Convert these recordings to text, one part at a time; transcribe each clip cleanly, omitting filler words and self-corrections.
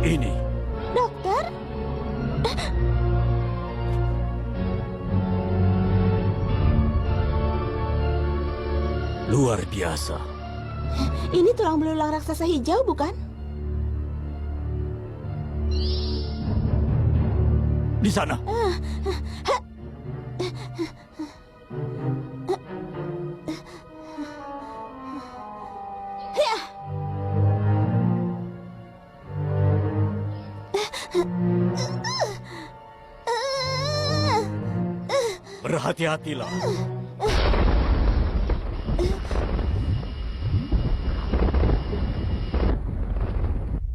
ini. Dokter? Luar biasa. Ini tulang belulang raksasa hijau, bukan? Di sana. Berhati-hatilah.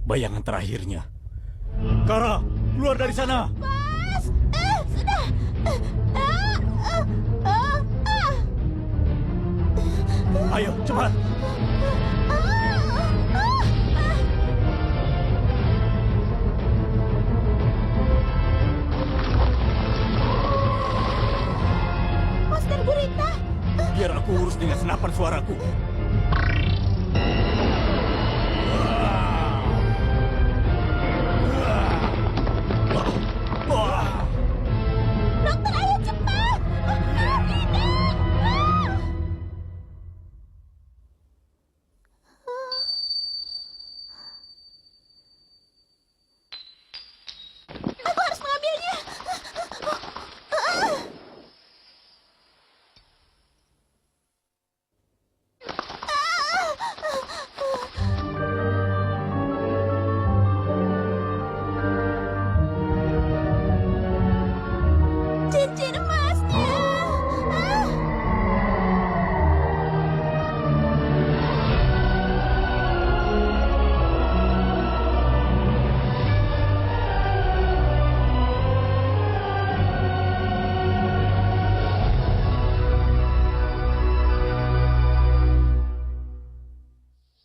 Bayangan terakhirnya. Kara, keluar dari sana. Mas! Sudah! Ayo, cepat. Master Gurita! Biar aku urus dengan senapan suaraku. Dokter, ayo cepat! Tidak! Aku harus mengambilnya! Cincin emasnya!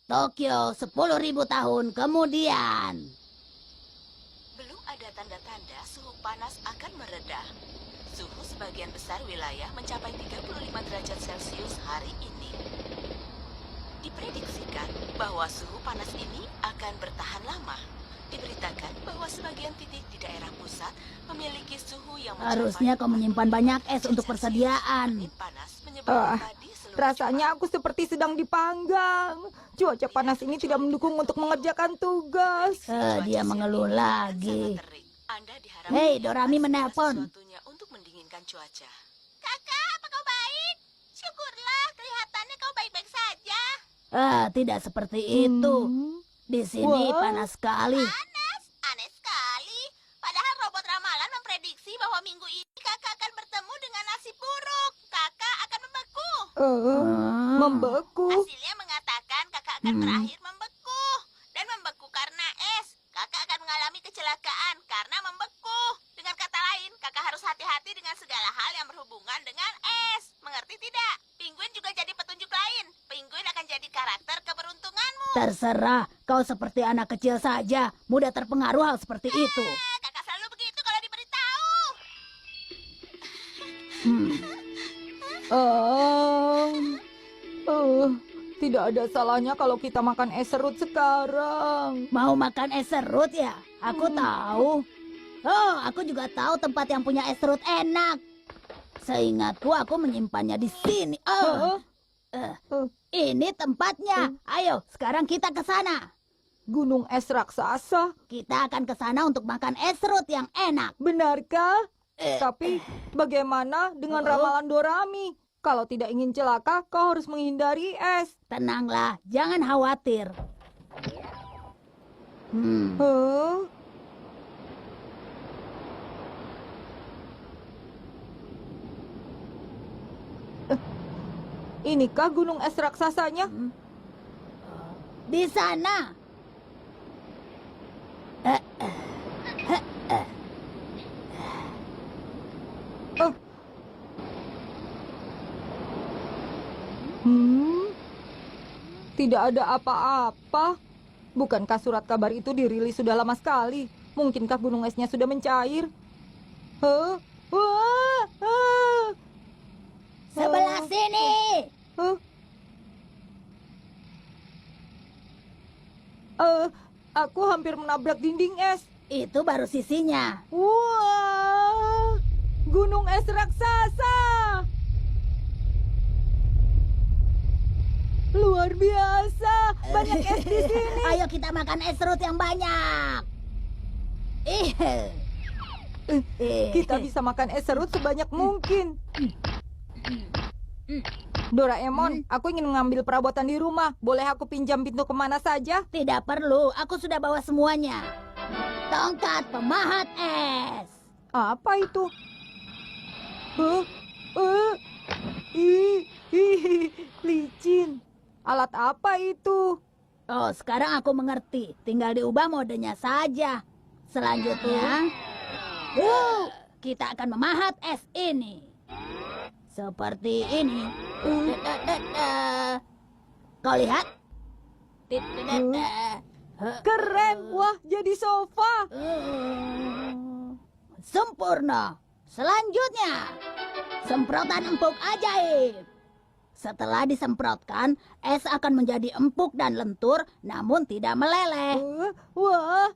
Tokyo 10.000 tahun kemudian. Belum ada tanda-tanda suhu panas akan mereda. Suhu sebagian besar wilayah mencapai 35 derajat Celcius hari ini. Diprediksikan bahwa suhu panas ini akan bertahan lama. Diberitakan bahwa sebagian titik di daerah pusat memiliki suhu yang mencapai Harusnya kau menyimpan banyak es untuk persediaan. angin panas menyebar di seluruh Rasanya aku seperti sedang dipanggang. Cuaca panas ini tidak mendukung untuk mengerjakan tugas. Dia mengeluh lagi. sangat terik. Anda diharapkan Hei, Dorami segala menelpon. sesuatunya untuk mendinginkan cuaca. Kakak, apa kau baik? Syukurlah, kelihatannya kau baik-baik saja. Tidak seperti itu. Di sini Wah. panas sekali. Panas, aneh sekali. Padahal robot ramalan memprediksi bahwa minggu ini kakak akan bertemu dengan nasib buruk. Kakak akan membeku. Membeku. Hasilnya mengatakan kakak akan berakhir membeku. Dan membeku karena es. Kakak akan mengalami kecelakaan karena membeku. Dengan kata lain, kakak harus hati-hati dengan segala hal yang berhubungan dengan es. Mengerti tidak? Pinguin juga jadi petunjuk lain. Pinguin akan jadi karakter keberuntunganmu. Terserah, kau seperti anak kecil saja. Mudah terpengaruh hal seperti itu. Kakak selalu begitu kalau diberitahu. Tidak ada salahnya kalau kita makan es serut sekarang. Mau makan es serut ya? Aku tahu. Oh, aku juga tahu tempat yang punya es serut enak. Seingatku aku menyimpannya di sini. Ini tempatnya. Ayo, sekarang kita ke sana. Gunung es raksasa, Kita akan ke sana untuk makan es serut yang enak. benarkah? Tapi bagaimana dengan ramalan Dorami? Kalau tidak ingin celaka, kau harus menghindari es. Tenanglah, jangan khawatir. Huh? Inikah gunung es raksasanya? Di sana. Tidak ada apa-apa. Bukankah surat kabar itu dirilis sudah lama sekali? Mungkinkah gunung esnya sudah mencair? Huh? Wah! Ah! Sebelah sini. Huh? Aku hampir menabrak dinding es. Itu baru sisinya. Wah, gunung es raksasa. Luar biasa, banyak es di sini. Ayo kita makan es serut yang banyak. Kita bisa makan es serut sebanyak mungkin. Doraemon, aku ingin mengambil perabotan di rumah. Boleh aku pinjam pintu kemana saja? Tidak perlu, aku sudah bawa semuanya. Tongkat pemahat es. Apa itu? Licin. Alat apa itu? Oh, sekarang aku mengerti. Tinggal diubah modenya saja. Selanjutnya, kita akan memahat es ini. Seperti ini. Kau lihat? Keren. Wah, jadi sofa. Sempurna. Selanjutnya, semprotan empuk ajaib. Setelah disemprotkan, es akan menjadi empuk dan lentur, namun tidak meleleh. Wah.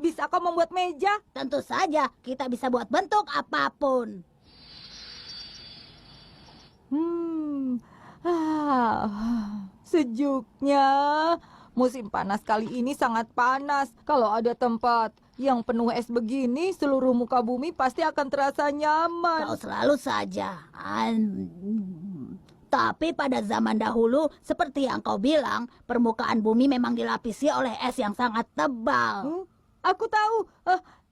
Bisa kau membuat meja? Tentu saja, kita bisa buat bentuk apapun. Sejuknya. Musim panas kali ini sangat panas. Kalau ada tempat yang penuh es begini, seluruh muka bumi pasti akan terasa nyaman. Kau selalu saja. Tapi pada zaman dahulu, seperti yang kau bilang, permukaan bumi memang dilapisi oleh es yang sangat tebal. Aku tahu.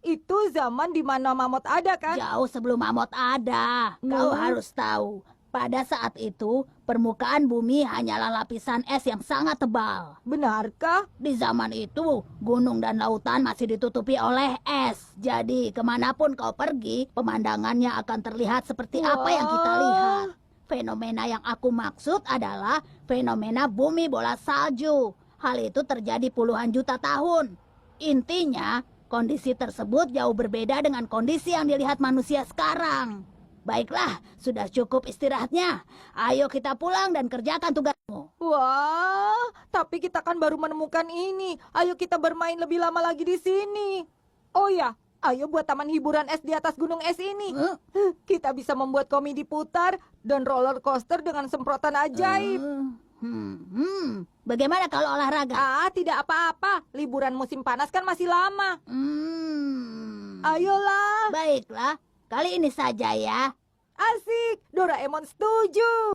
Itu zaman di mana mamut ada, kan? Jauh sebelum mamut ada. Kau harus tahu. Pada saat itu, permukaan bumi hanyalah lapisan es yang sangat tebal. Benarkah? Di zaman itu, gunung dan lautan masih ditutupi oleh es. Jadi, kemanapun kau pergi, pemandangannya akan terlihat seperti apa yang kita lihat. Fenomena yang aku maksud adalah fenomena bumi bola salju. Hal itu terjadi puluhan juta tahun. Intinya, kondisi tersebut jauh berbeda dengan kondisi yang dilihat manusia sekarang. Baiklah, sudah cukup istirahatnya. Ayo kita pulang dan kerjakan tugasmu. Wah, tapi kita kan baru menemukan ini. Ayo kita bermain lebih lama lagi di sini. Oh ya, ayo buat taman hiburan es di atas gunung es ini. Kita bisa membuat komedi putar dan roller coaster dengan semprotan ajaib. Bagaimana kalau olahraga? Tidak apa-apa. Liburan musim panas kan masih lama. Ayolah. Baiklah, kali ini saja ya. Asik, Doraemon setuju.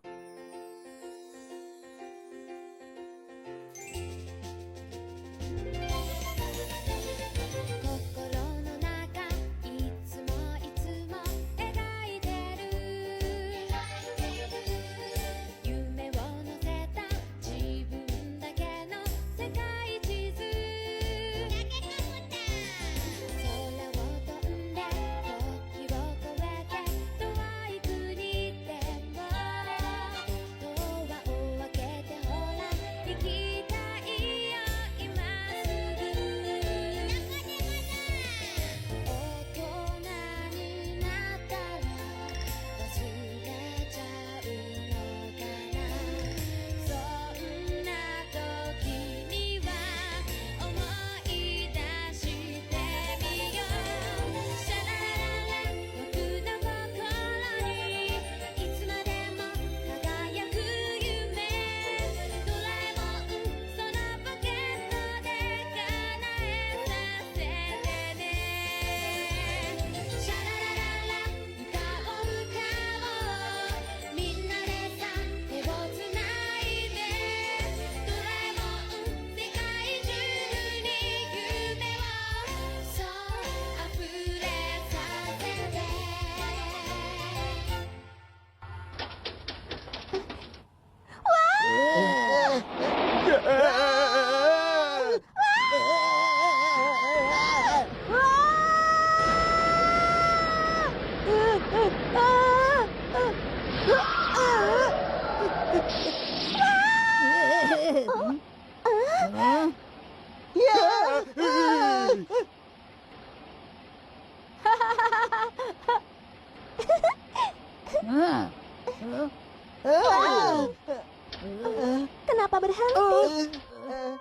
Kenapa berhenti?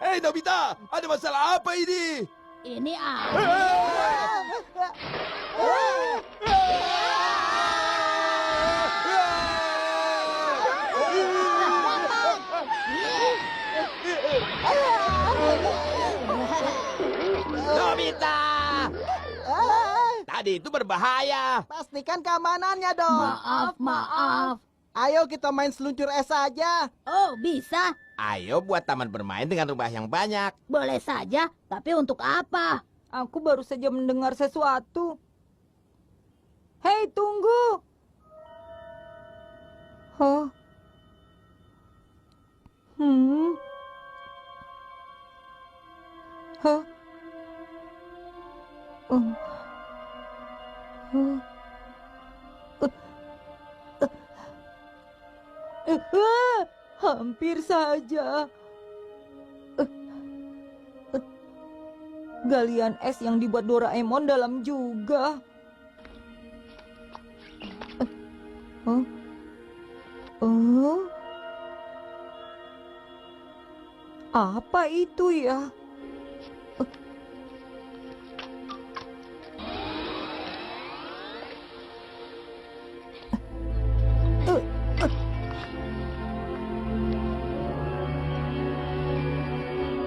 Hei Nobita, ada masalah apa ini? Ini Nobita! Tadi itu berbahaya. Pastikan keamanannya dong. Maaf. Ayo kita main seluncur es saja. Oh, bisa. Ayo buat taman bermain dengan rumah yang banyak. Boleh saja, tapi untuk apa? Aku baru saja mendengar sesuatu. Hei, tunggu! Hah? Hah? Hampir saja. Galian es yang dibuat Doraemon dalam juga. Apa itu ya?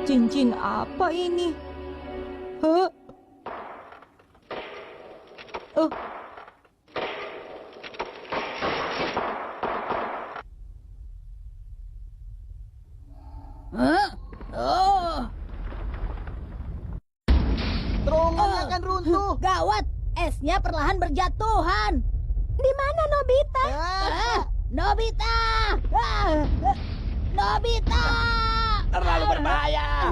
Cincin apa ini? Hah? Oh, Terowongannya akan runtuh. gawat. Esnya perlahan berjatuhan. Di mana Nobita? Nobita! Nobita! Terlalu berbahaya.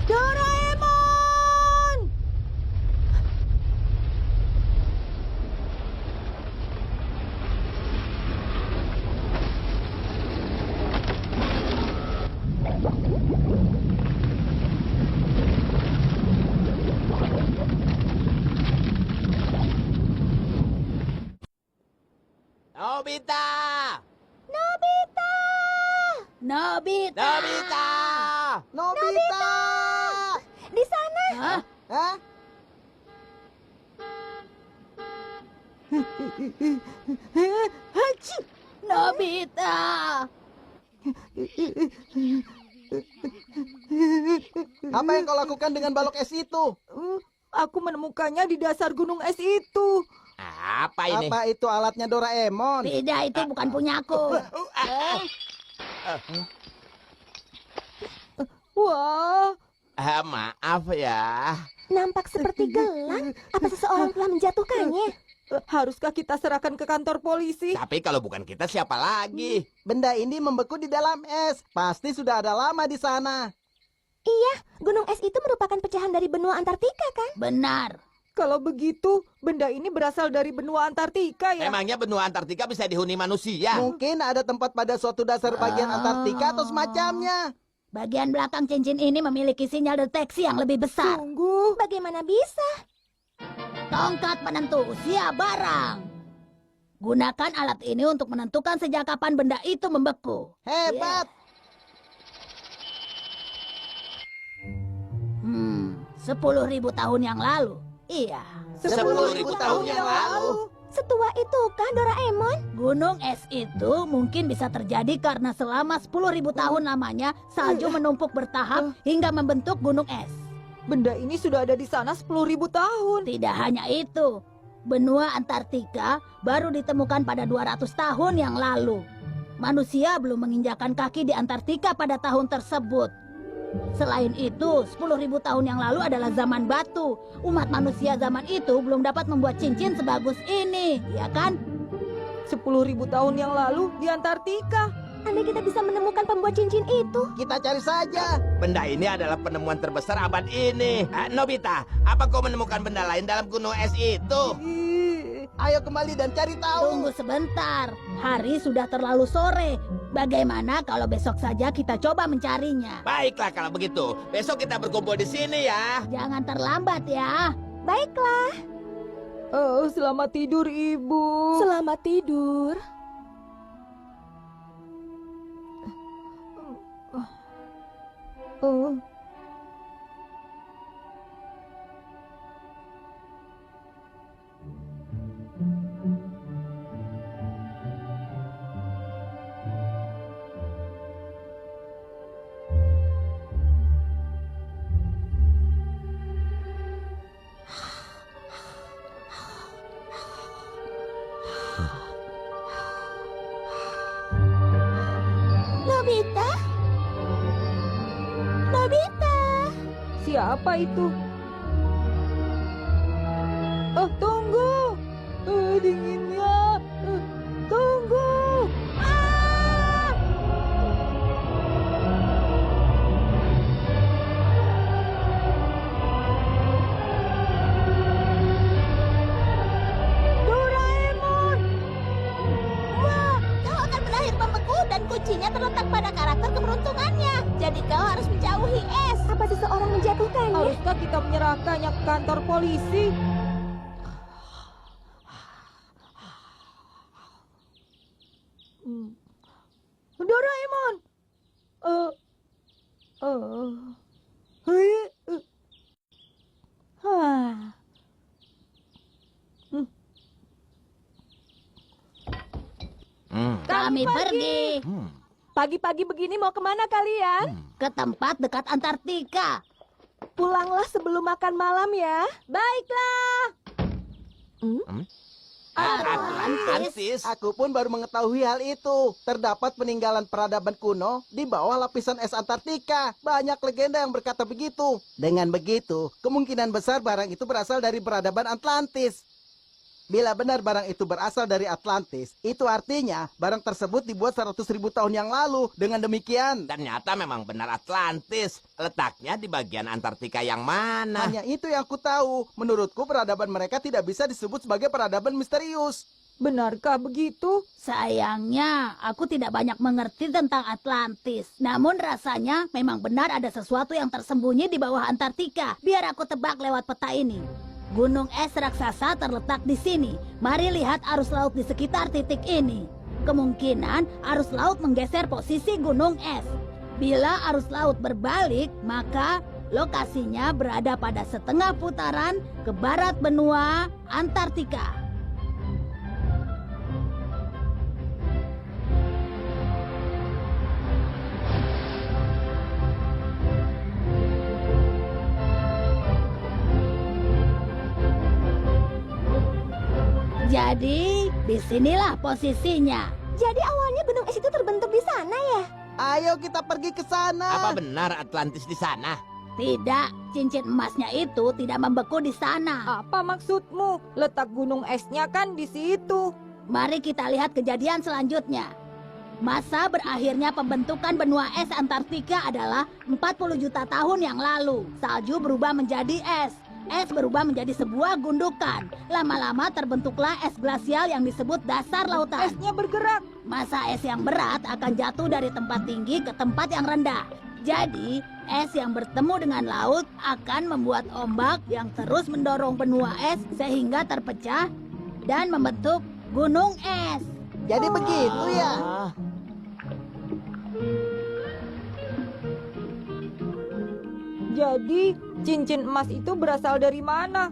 Doraemon! Nobita! Nobita! Nobita! Nobita! Di sana. Hah? Hah? Nobita! Apa yang kau lakukan dengan balok es itu? Aku menemukannya di dasar gunung es itu. Apa ini? Apa itu alatnya Doraemon? Tidak, itu bukan punyaku. Wah, Maaf ya. Nampak seperti gelang. Apa seseorang telah menjatuhkannya? haruskah kita serahkan ke kantor polisi? Tapi kalau bukan kita siapa lagi? Benda ini membeku di dalam es. Pasti sudah ada lama di sana. Iya, gunung es itu merupakan pecahan dari benua Antartika, kan? Benar. Kalau begitu, benda ini berasal dari benua Antartika ya? Memangnya benua Antartika bisa dihuni manusia? Mungkin ada tempat pada suatu dasar bagian Antartika atau semacamnya. Bagian belakang cincin ini memiliki sinyal deteksi yang lebih besar. Tunggu. Bagaimana bisa? Tongkat penentu usia barang. Gunakan alat ini untuk menentukan sejak kapan benda itu membeku. Hebat. 10.000 tahun yang lalu. Iya. 10.000 tahun yang lalu. Setua itukah Doraemon? Gunung es itu mungkin bisa terjadi karena selama 10.000 tahun lamanya salju menumpuk bertahap hingga membentuk gunung es. Benda ini sudah ada di sana 10.000 tahun. Tidak hanya itu, benua Antartika baru ditemukan pada 200 tahun yang lalu. Manusia belum menginjakan kaki di Antartika pada tahun tersebut. Selain itu, 10.000 tahun yang lalu adalah zaman batu. Umat manusia zaman itu belum dapat membuat cincin sebagus ini, ya kan? 10.000 tahun yang lalu di Antartika. Andai kita bisa menemukan pembuat cincin itu. Kita cari saja. Benda ini adalah penemuan terbesar abad ini. Nobita, apa kau menemukan benda lain dalam gunung es itu? Ayo kembali dan cari tahu. Tunggu sebentar. Hari sudah terlalu sore. Bagaimana kalau besok saja kita coba mencarinya? Baiklah kalau begitu. Besok kita berkumpul di sini ya. Jangan terlambat ya. Baiklah. Oh, selamat tidur, Ibu. Selamat tidur. Oh. Nobita? Nobita? Siapa itu? Oh, tunggu. Dinginnya. Tunggu. Ah! Doraemon. Wah, kau akan berakhir membeku dan kuncinya terletak pada karakter keberuntungannya. Jadi kau harus menjauhi es. Apa seseorang menjatuhkannya? Haruskah kita menyerahkannya ke kantor polisi? Doraemon. Hah. Kami pergi Pagi-pagi begini mau kemana kalian? ke tempat dekat Antartika. Pulanglah sebelum makan malam ya. Baiklah. Atlantis. Aku pun baru mengetahui hal itu. Terdapat peninggalan peradaban kuno di bawah lapisan es Antartika. Banyak legenda yang berkata begitu. Dengan begitu, kemungkinan besar barang itu berasal dari peradaban Atlantis. Bila benar barang itu berasal dari Atlantis, itu artinya barang tersebut dibuat 100.000 tahun yang lalu. Dengan demikian, Ternyata memang benar Atlantis. Letaknya di bagian Antartika yang mana? hanya itu yang aku tahu. Menurutku peradaban mereka tidak bisa disebut sebagai peradaban misterius. Benarkah begitu? Sayangnya, aku tidak banyak mengerti tentang Atlantis. Namun rasanya memang benar ada sesuatu yang tersembunyi di bawah Antartika. Biar aku tebak lewat peta ini. Gunung es raksasa terletak di sini. Mari lihat arus laut di sekitar titik ini. Kemungkinan arus laut menggeser posisi gunung es. Bila arus laut berbalik, maka lokasinya berada pada setengah putaran ke barat benua Antartika. Jadi, disinilah posisinya. Jadi awalnya gunung es itu terbentuk di sana ya? Ayo kita pergi ke sana. Apa benar Atlantis di sana? Tidak, cincin emasnya itu tidak membeku di sana. Apa maksudmu? Letak gunung esnya kan di situ. Mari kita lihat kejadian selanjutnya. Masa berakhirnya pembentukan benua es Antartika adalah 40 juta tahun yang lalu. Salju berubah menjadi es. Es berubah menjadi sebuah gundukan. Lama-lama terbentuklah es glasial yang disebut dasar lautan. Esnya bergerak. Masa es yang berat akan jatuh dari tempat tinggi ke tempat yang rendah. Jadi, es yang bertemu dengan laut akan membuat ombak yang terus mendorong benua es sehingga terpecah dan membentuk gunung es. Jadi begitu ya. Jadi, cincin emas itu berasal dari mana?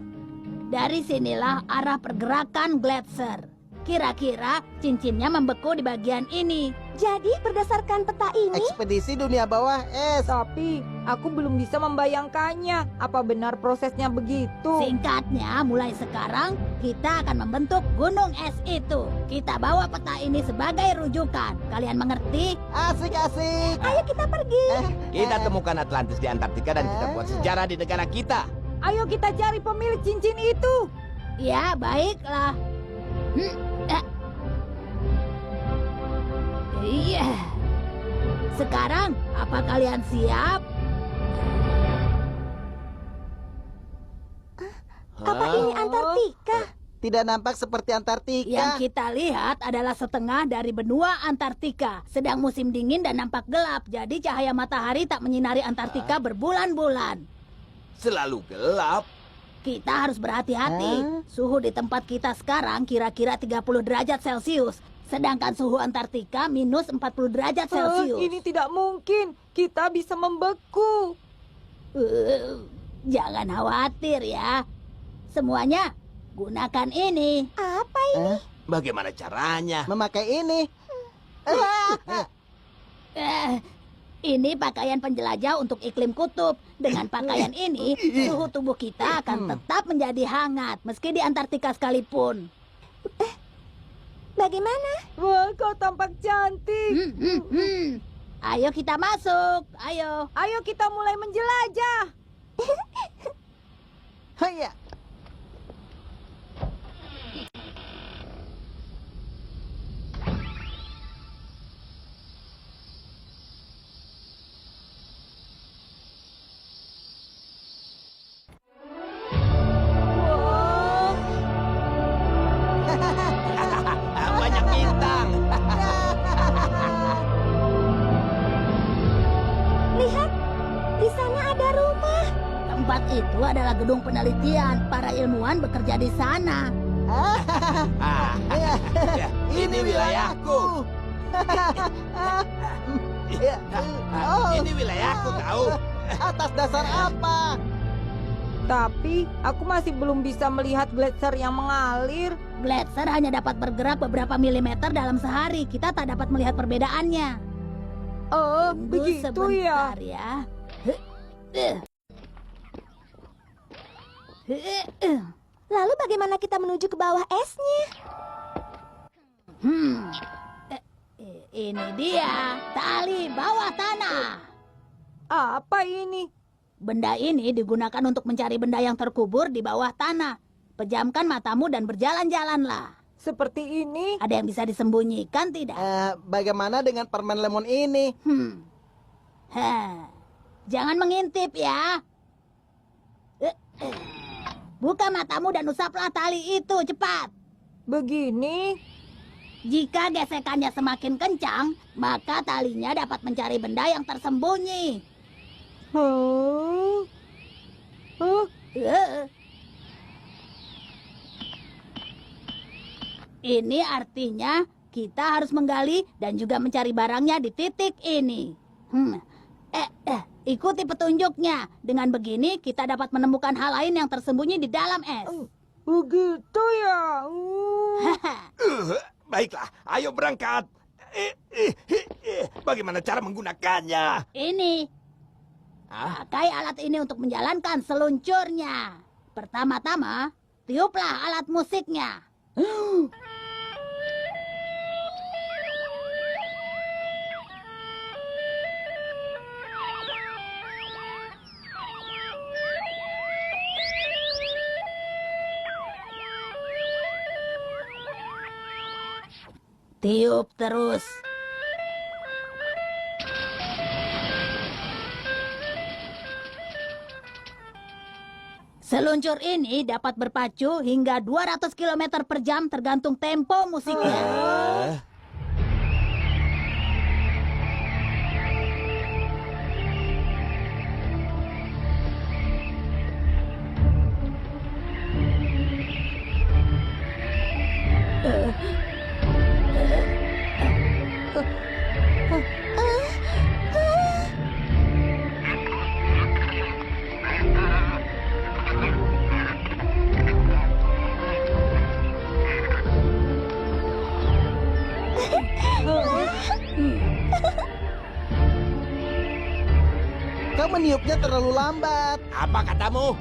Dari sinilah arah pergerakan gletser. Kira-kira cincinnya membeku di bagian ini. Jadi berdasarkan peta ini, Ekspedisi dunia bawah es. Tapi, aku belum bisa membayangkannya. Apa benar prosesnya begitu? Singkatnya, mulai sekarang kita akan membentuk gunung es itu. Kita bawa peta ini sebagai rujukan. Kalian mengerti? Asik-asik. ayo kita pergi. Kita temukan Atlantis di Antartika dan kita buat sejarah di negara kita. Ayo kita cari pemilik cincin itu. Ya, baiklah. Iya. Sekarang, apa kalian siap? Apa ini Antartika? Tidak nampak seperti Antartika. Yang kita lihat adalah setengah dari benua Antartika. Sedang musim dingin dan nampak gelap, jadi cahaya matahari tak menyinari Antartika berbulan-bulan. Selalu gelap. Kita harus berhati-hati. Suhu di tempat kita sekarang kira-kira 30 derajat Celcius. Sedangkan suhu Antartika minus 40 derajat Celcius. Ini tidak mungkin. Kita bisa membeku. Jangan khawatir ya. Semuanya, gunakan ini. Apa ini? Bagaimana caranya? Memakai ini. Ini pakaian penjelajah untuk iklim kutub. Dengan pakaian ini, suhu tubuh kita akan tetap menjadi hangat, meski di Antartika sekalipun. Bagaimana? Wah, kau tampak cantik. Ayo kita masuk, ayo. Ayo kita mulai menjelajah. Haya. Wah, Banyak bintang. Lihat, di sana ada rumah. Tempat itu adalah gedung penelitian. Para ilmuwan bekerja di sana. Ah, ya, ini wilayahku. Ini wilayahku tahu. Atas dasar apa? tapi aku masih belum bisa melihat gletser yang mengalir. Gletser hanya dapat bergerak beberapa milimeter dalam sehari. Kita tak dapat melihat perbedaannya. Oh, Tunggu begitu sebentar ya. Lalu bagaimana kita menuju ke bawah esnya? Ini dia, tali bawah tanah. Apa ini? Benda ini digunakan untuk mencari benda yang terkubur di bawah tanah. Pejamkan matamu dan berjalan-jalanlah. Seperti ini? Ada yang bisa disembunyikan tidak? Bagaimana dengan permen lemon ini? Jangan mengintip ya. Buka matamu dan usaplah tali itu, cepat. Begini? Jika gesekannya semakin kencang, maka talinya dapat mencari benda yang tersembunyi. Ini artinya kita harus menggali dan juga mencari barangnya di titik ini. Ikuti petunjuknya. Dengan begini kita dapat menemukan hal lain yang tersembunyi di dalam es. Begitu ya. Baiklah, ayo berangkat. Bagaimana cara menggunakannya? Ini. Pakai alat ini untuk menjalankan seluncurnya. Pertama-tama, tiuplah alat musiknya. Tiup terus. Seluncur ini dapat berpacu hingga 200 km per jam tergantung tempo musiknya. Kau meniupnya terlalu lambat. Apa katamu?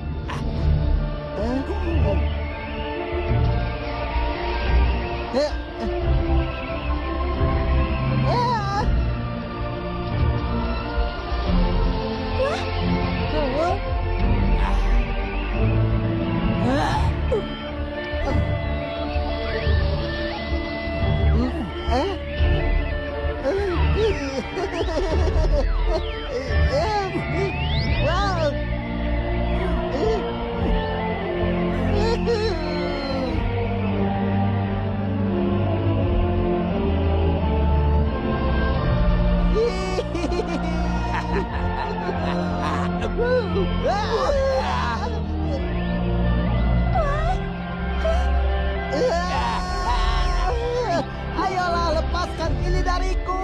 Ayolah, lepaskan ini dariku.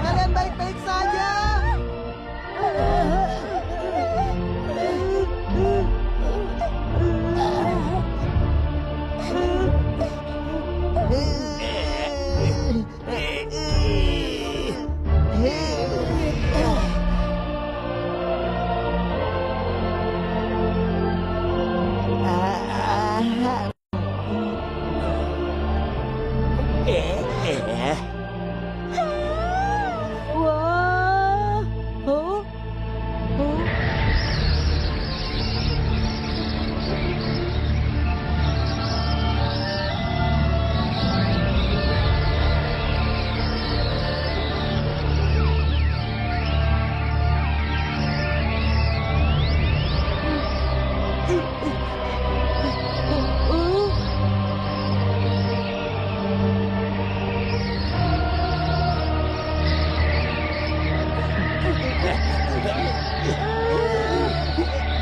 Kalian baik-baik saja. Wah. Huh? Huh?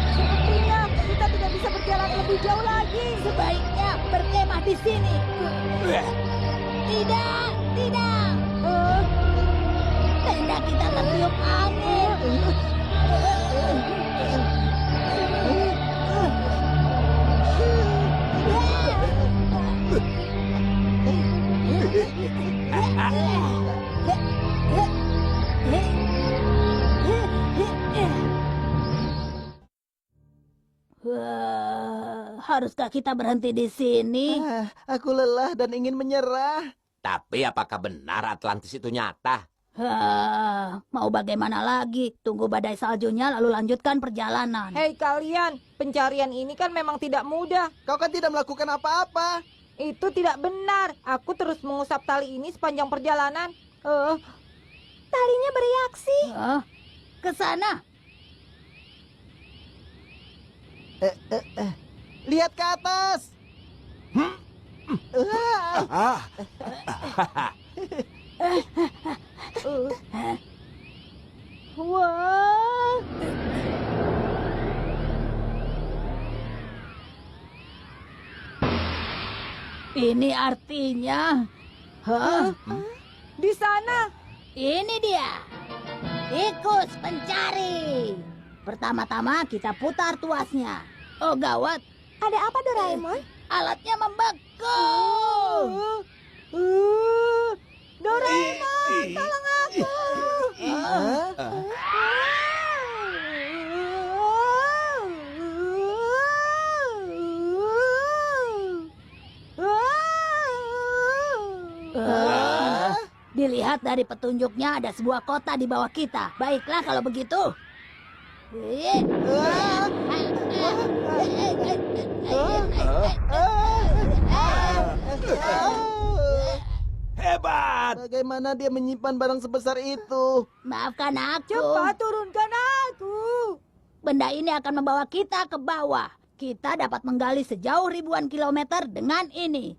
Sepertinya kita tidak bisa berjalan lebih jauh lagi. Sebaiknya berkemah di sini. Tidak, tidak. Tenda kita tertiup angin. Haruskah kita berhenti di sini? Aku lelah dan ingin menyerah. Tapi apakah benar Atlantis itu nyata? Mau bagaimana lagi? Tunggu badai saljunya lalu lanjutkan perjalanan. Hei kalian, pencarian ini kan memang tidak mudah. Kau kan tidak melakukan apa-apa. Itu tidak benar. Aku terus mengusap tali ini sepanjang perjalanan. Talinya bereaksi. Ke sana. Lihat ke atas. Wah. Ini artinya... Di sana. Ini dia. Tikus pencari. Pertama-tama kita putar tuasnya. Oh gawat, Ada apa Doraemon? alatnya membeku. Doraemon, tolong aku. Dilihat dari petunjuknya ada sebuah kota di bawah kita. Baiklah kalau begitu. Hebat! Bagaimana dia menyimpan barang sebesar itu? Maafkan aku. Cepat turunkan aku. Benda ini akan membawa kita ke bawah. Kita dapat menggali sejauh ribuan kilometer dengan ini.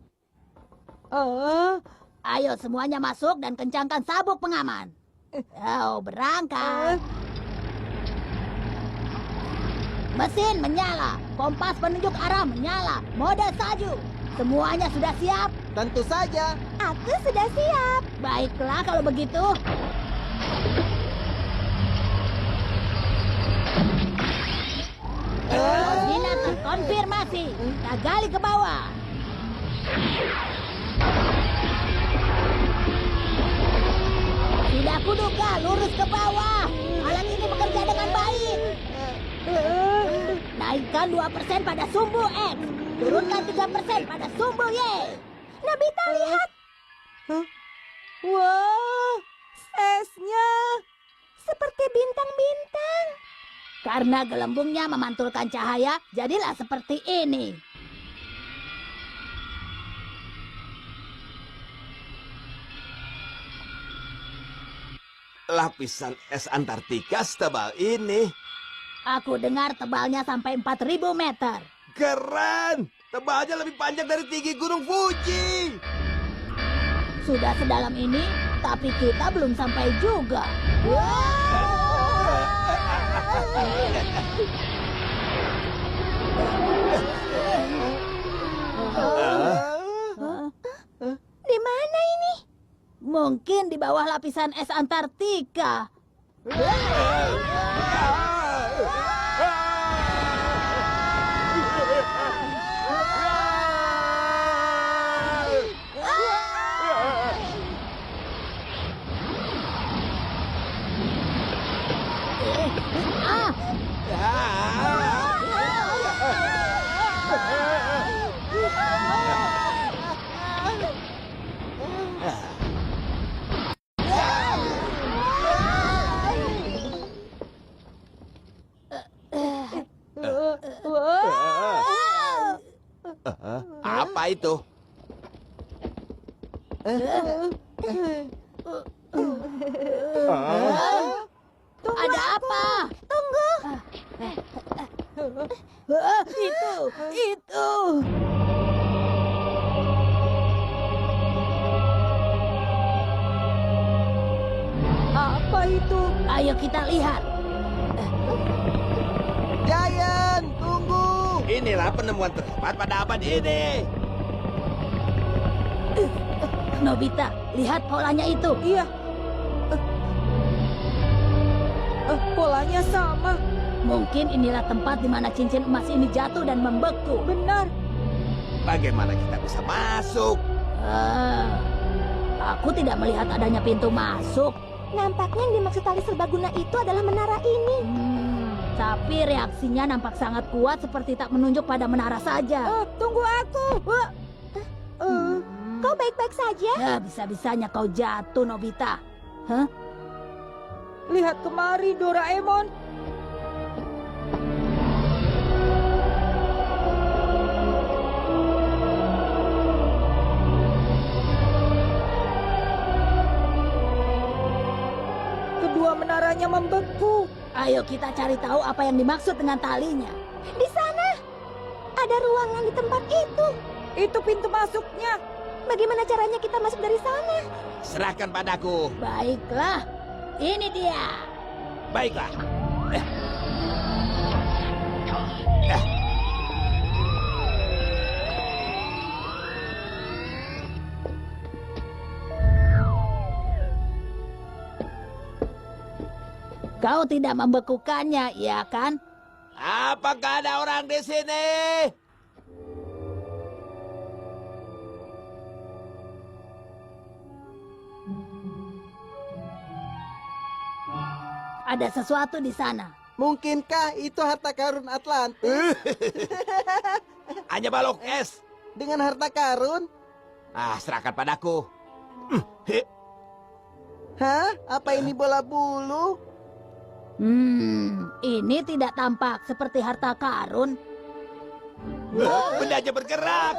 Ayo semuanya masuk dan kencangkan sabuk pengaman. Oh, berangkat. Mesin menyala, kompas penunjuk arah menyala, mode salju. Semuanya sudah siap? Tentu saja. Aku sudah siap. Baiklah kalau begitu. Koordinat terkonfirmasi. Kita gali ke bawah. Tidak kuduga, lurus ke bawah. Alat ini bekerja dengan baik. Naikkan 2% pada sumbu X. Turunkan 3% pada sumbu Y. Nobita, lihat. Wah, esnya. seperti bintang-bintang. Karena gelembungnya memantulkan cahaya, jadilah seperti ini. Lapisan es Antartika setebal ini. Aku dengar tebalnya sampai 4.000 meter. Keren! Tebalnya lebih panjang dari tinggi Gunung Fuji. Sudah sedalam ini, tapi kita belum sampai juga. Di mana ini? Mungkin di bawah lapisan es Antartika. Apa itu? Ada apa? Tunggu. Itu. Apa itu? Ayo kita lihat. Giant, tunggu. Inilah penemuan tercepat pada abad ini. Nobita, lihat polanya itu. Iya. Polanya sama. Mungkin inilah tempat di mana cincin emas ini jatuh dan membeku. Benar. Bagaimana kita bisa masuk? Aku tidak melihat adanya pintu masuk. Nampaknya yang dimaksud tali serbaguna itu adalah menara ini. Tapi reaksinya nampak sangat kuat seperti tak menunjuk pada menara saja. Tunggu aku. Kau baik-baik saja? Ya, bisa-bisanya kau jatuh, Nobita. Lihat kemari, Doraemon. Kedua menaranya membeku. Ayo kita cari tahu apa yang dimaksud dengan talinya. Di sana. Ada ruangan di tempat itu. Itu pintu masuknya. Bagaimana caranya kita masuk dari sana? Serahkan padaku. Baiklah, ini dia. Baiklah. Kau tidak membekukannya, ya kan? Apakah ada orang di sini? Ada sesuatu di sana. Mungkinkah itu harta karun Atlantis? Hanya balok es. Dengan harta karun? Serahkan padaku. Hah? Apa ini bola bulu? Ini tidak tampak seperti harta karun. Bendanya bergerak.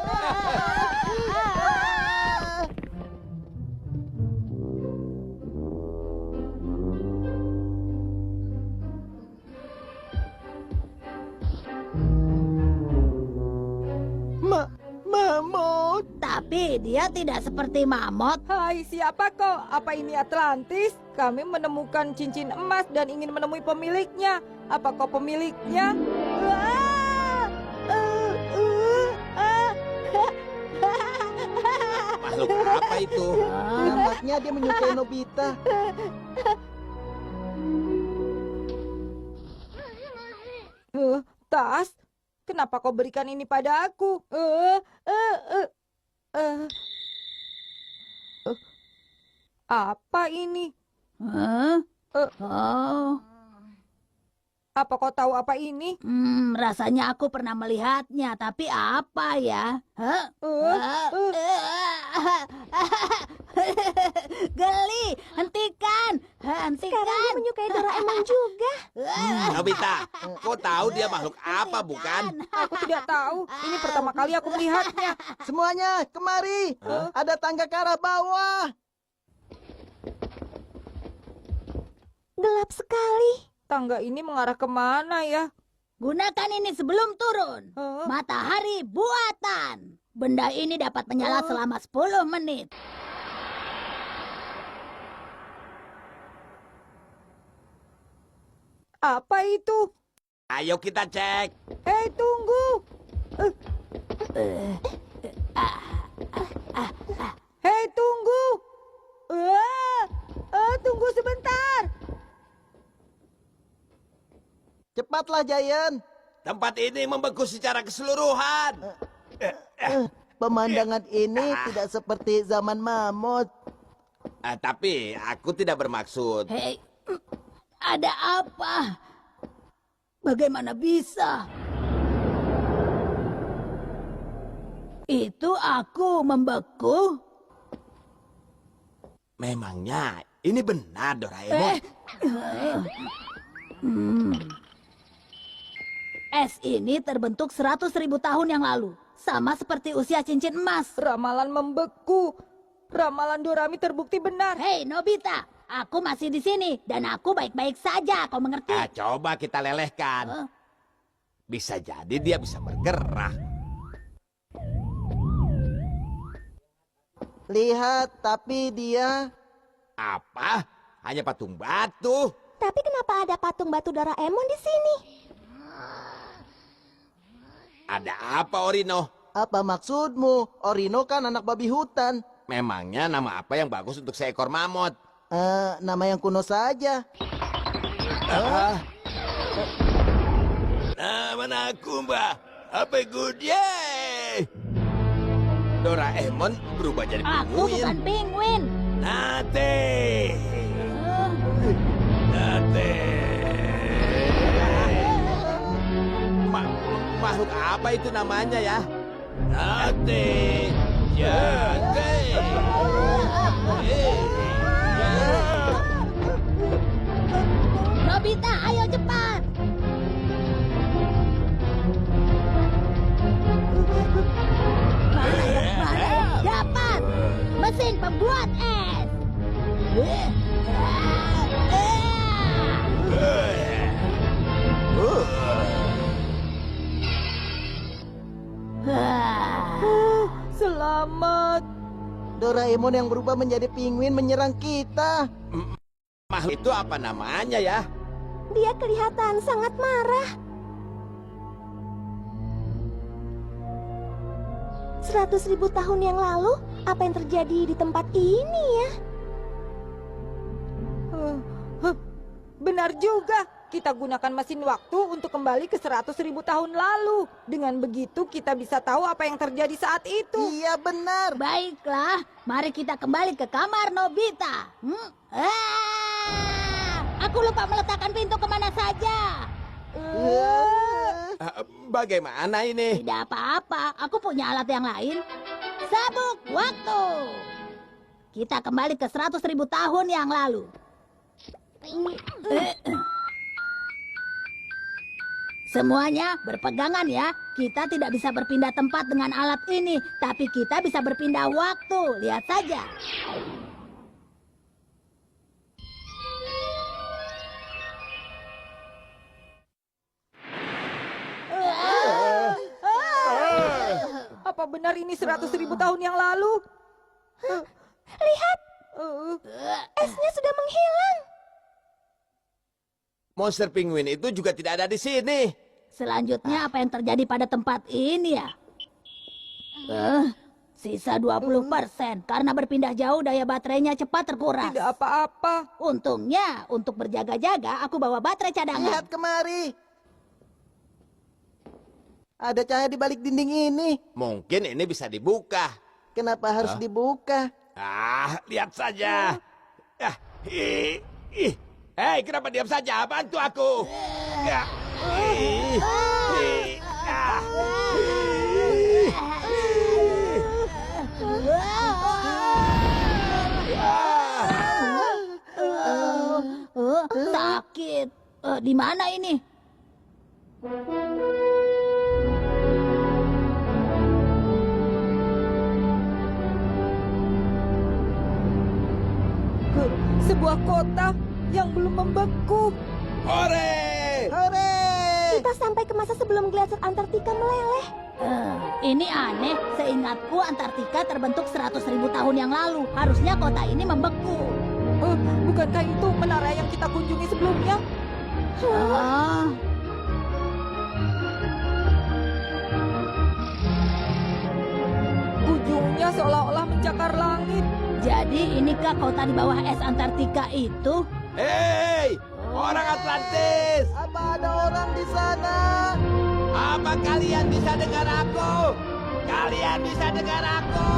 Mamut. Tapi dia tidak seperti mamut. Hai, siapa kau? Apa ini Atlantis? Kami menemukan cincin emas dan ingin menemui pemiliknya. Apa kau pemiliknya? Makhluk apa itu? Nampaknya dia menyukai Nobita. Tas? Kenapa kau berikan ini pada aku? Apa ini? Apa kau tahu apa ini? Rasanya aku pernah melihatnya, tapi apa ya? Geli, hentikan. Sekarang dia Hentikan. menyukai Doraemon juga. Nobita, kau tahu dia makhluk apa bukan? Aku tidak tahu. Ini pertama kali aku melihatnya. Semuanya, kemari. Ada tangga ke arah bawah. Gelap sekali. Tangga ini mengarah kemana ya? Gunakan ini sebelum turun. Hah? Matahari buatan. Benda ini dapat menyala selama 10 menit. Apa itu? Ayo kita cek. Hei, tunggu. Hei, tunggu. Tunggu sebentar. Cepatlah, Giant. Tempat ini membeku secara keseluruhan. Pemandangan ini tidak seperti zaman mamut. Tapi aku tidak bermaksud. Hei, ada apa? Bagaimana bisa? Itu aku membeku? Memangnya ini benar Doraemon? Es ini terbentuk 100.000 tahun yang lalu. Sama seperti usia cincin emas. Ramalan membeku. Ramalan Dorami terbukti benar. Hei, Nobita. Aku masih di sini. Dan aku baik-baik saja. Kau mengerti? Coba kita lelehkan. Bisa jadi dia bisa bergerak. Lihat, tapi dia... Apa? Hanya patung batu? Tapi kenapa ada patung batu Doraemon di sini? Ada apa, Orino? Apa maksudmu? Orino kan anak babi hutan. Memangnya nama apa yang bagus untuk seekor mamut? Nama yang kuno saja. Nama aku, Mbak. Apa good? Doraemon berubah jadi Aku penguin. bukan penguin. Nate. Nate. Makhluk apa itu namanya ya? Nate. Nate. Nobita, ayo cepat. Mana dapat mesin pembuat es. Selamat. Doraemon yang berubah menjadi penguin menyerang kita. Makhluk itu apa namanya ya? Dia kelihatan sangat marah. 100.000 tahun yang lalu, apa yang terjadi di tempat ini ya? Benar juga. Kita gunakan mesin waktu untuk kembali ke 100.000 tahun lalu. Dengan begitu kita bisa tahu apa yang terjadi saat itu. Iya benar. Baiklah, mari kita kembali ke kamar Nobita. Aku lupa meletakkan pintu kemana saja. Bagaimana ini? Tidak apa-apa, aku punya alat yang lain. Sabuk waktu. Kita kembali ke 100.000 tahun yang lalu. Semuanya berpegangan ya. Kita tidak bisa berpindah tempat dengan alat ini, tapi kita bisa berpindah waktu. Lihat saja. Apa benar ini 100.000 tahun yang lalu? Lihat, esnya sudah menghilang. Monster penguin itu juga tidak ada di sini. Selanjutnya apa yang terjadi pada tempat ini ya? Sisa 20%. Karena berpindah jauh daya baterainya cepat terkuras. Tidak apa-apa. Untungnya, untuk berjaga-jaga aku bawa baterai cadangan. Lihat kemari. Ada cahaya di balik dinding ini. Mungkin ini bisa dibuka. Kenapa harus dibuka? Lihat saja. Hei, kenapa diam saja? Bantu aku. Sakit. Di mana ini? Sebuah kota yang belum membeku. Hore! Hore! Kita sampai ke masa sebelum gletser Antartika meleleh. Ini aneh. Seingatku Antartika terbentuk 100.000 tahun yang lalu. Harusnya kota ini membeku. Bukankah itu menara yang kita kunjungi sebelumnya? Ah, Ujungnya seolah-olah mencakar langit. jadi inikah kota di bawah es Antartika itu? Hei! Orang Atlantis! Apa ada orang di sana? Apa kalian bisa dengar aku? Kalian bisa dengar aku?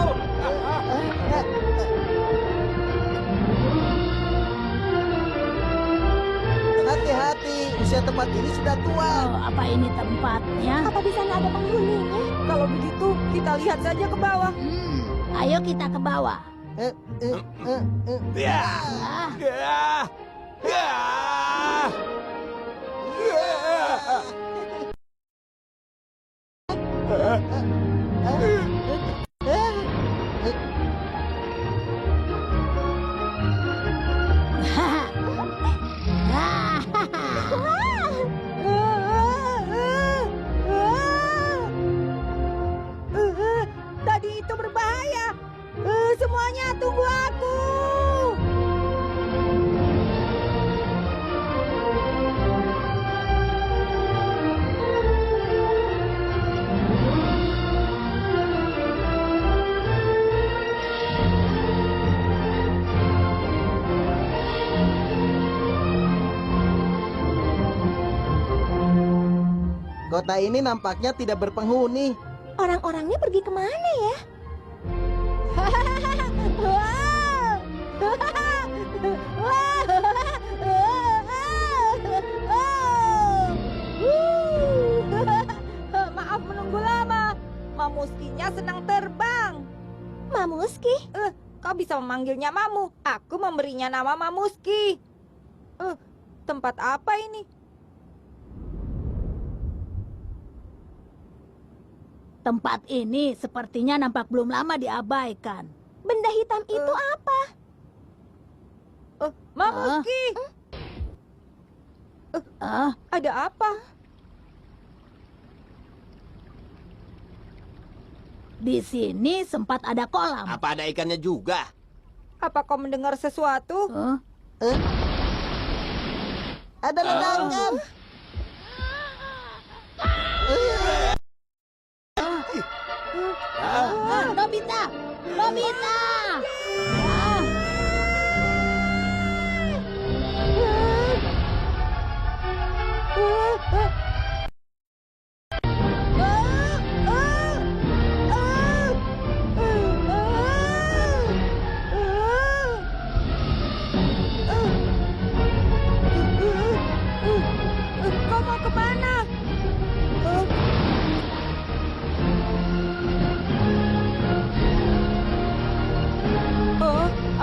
Hati-hati, usia tempat ini sudah tua. Oh, apa ini tempatnya? Apa di sana ada penghuninya? Kalau begitu, kita lihat saja ke bawah. Ayo kita ke bawah. Ya! Ah, Ya! Ya! Tadi itu berbahaya. Semuanya tunggu aku. Kota ini nampaknya tidak berpenghuni. Orang-orangnya pergi kemana ya? Maaf menunggu lama. Mamuskinya senang terbang. Mamuski? Kau bisa memanggilnya Mamu. Aku memberinya nama Mamuski. Tempat apa ini? tempat ini sepertinya nampak belum lama diabaikan. Benda hitam itu apa? Mamuski, ada apa? Di sini sempat ada kolam. Apa ada ikannya juga? Apa kau mendengar sesuatu? Ada ledakan. Nobita! Nobita! Kau mau kemana?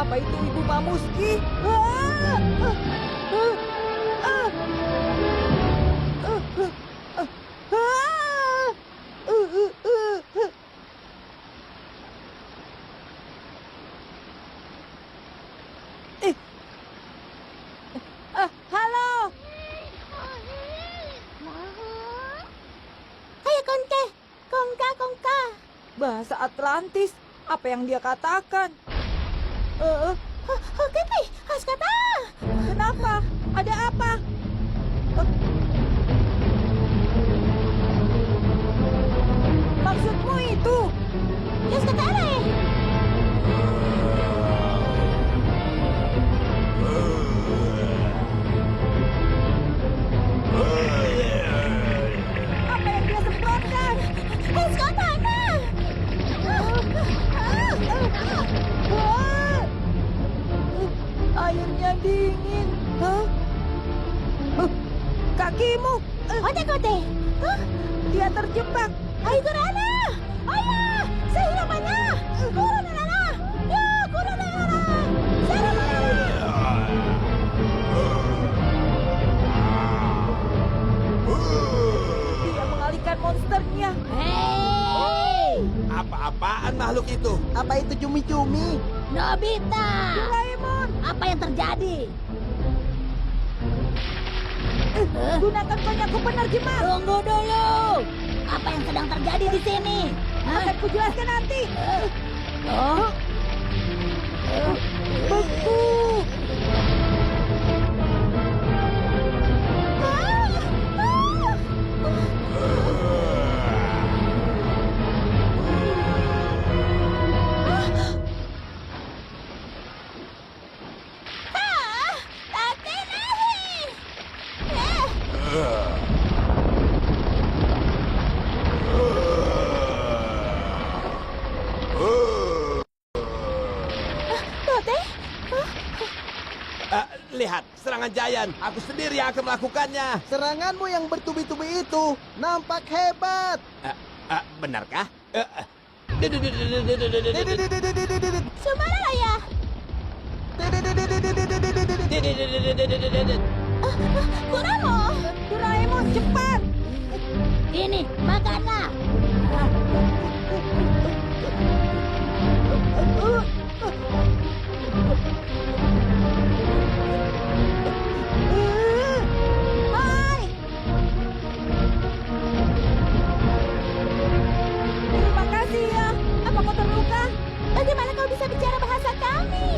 Apa itu Ibu Mamuski? Halo. Ayo konke, kongka kongka. Bahasa Atlantis. Apa yang dia katakan? Hokepi, haskata. Kenapa? Ada apa? Maksudmu itu? Haskata are. Apa yang dia semprotkan? Haskata ana. Airnya dingin. Kakimu. Kote kote. Dia terjebak. Ayo Kurana. Ayah, sehingga mana? Kurana nana. Ya, Kurana nana. Sana mana? monsternya. Hei, Apa-apaan makhluk itu? Apa itu cumi-cumi? Nobita! Doraemon, Apa yang terjadi? gunakan konyaku penerjemah. Tunggu dulu. Apa yang sedang terjadi di sini? Hah? Akan kujelaskan nanti. Oh? Beku. Lihat, serangan Giant. Aku sendiri yang akan melakukannya. Seranganmu yang bertubi-tubi itu nampak hebat. Benarkah? Sumara ya. Kuramo. Doraemon, cepat. Ini, makanlah. Hai. Terima kasih ya. Apa kau terluka? Bagaimana kau bisa bicara bahasa kami?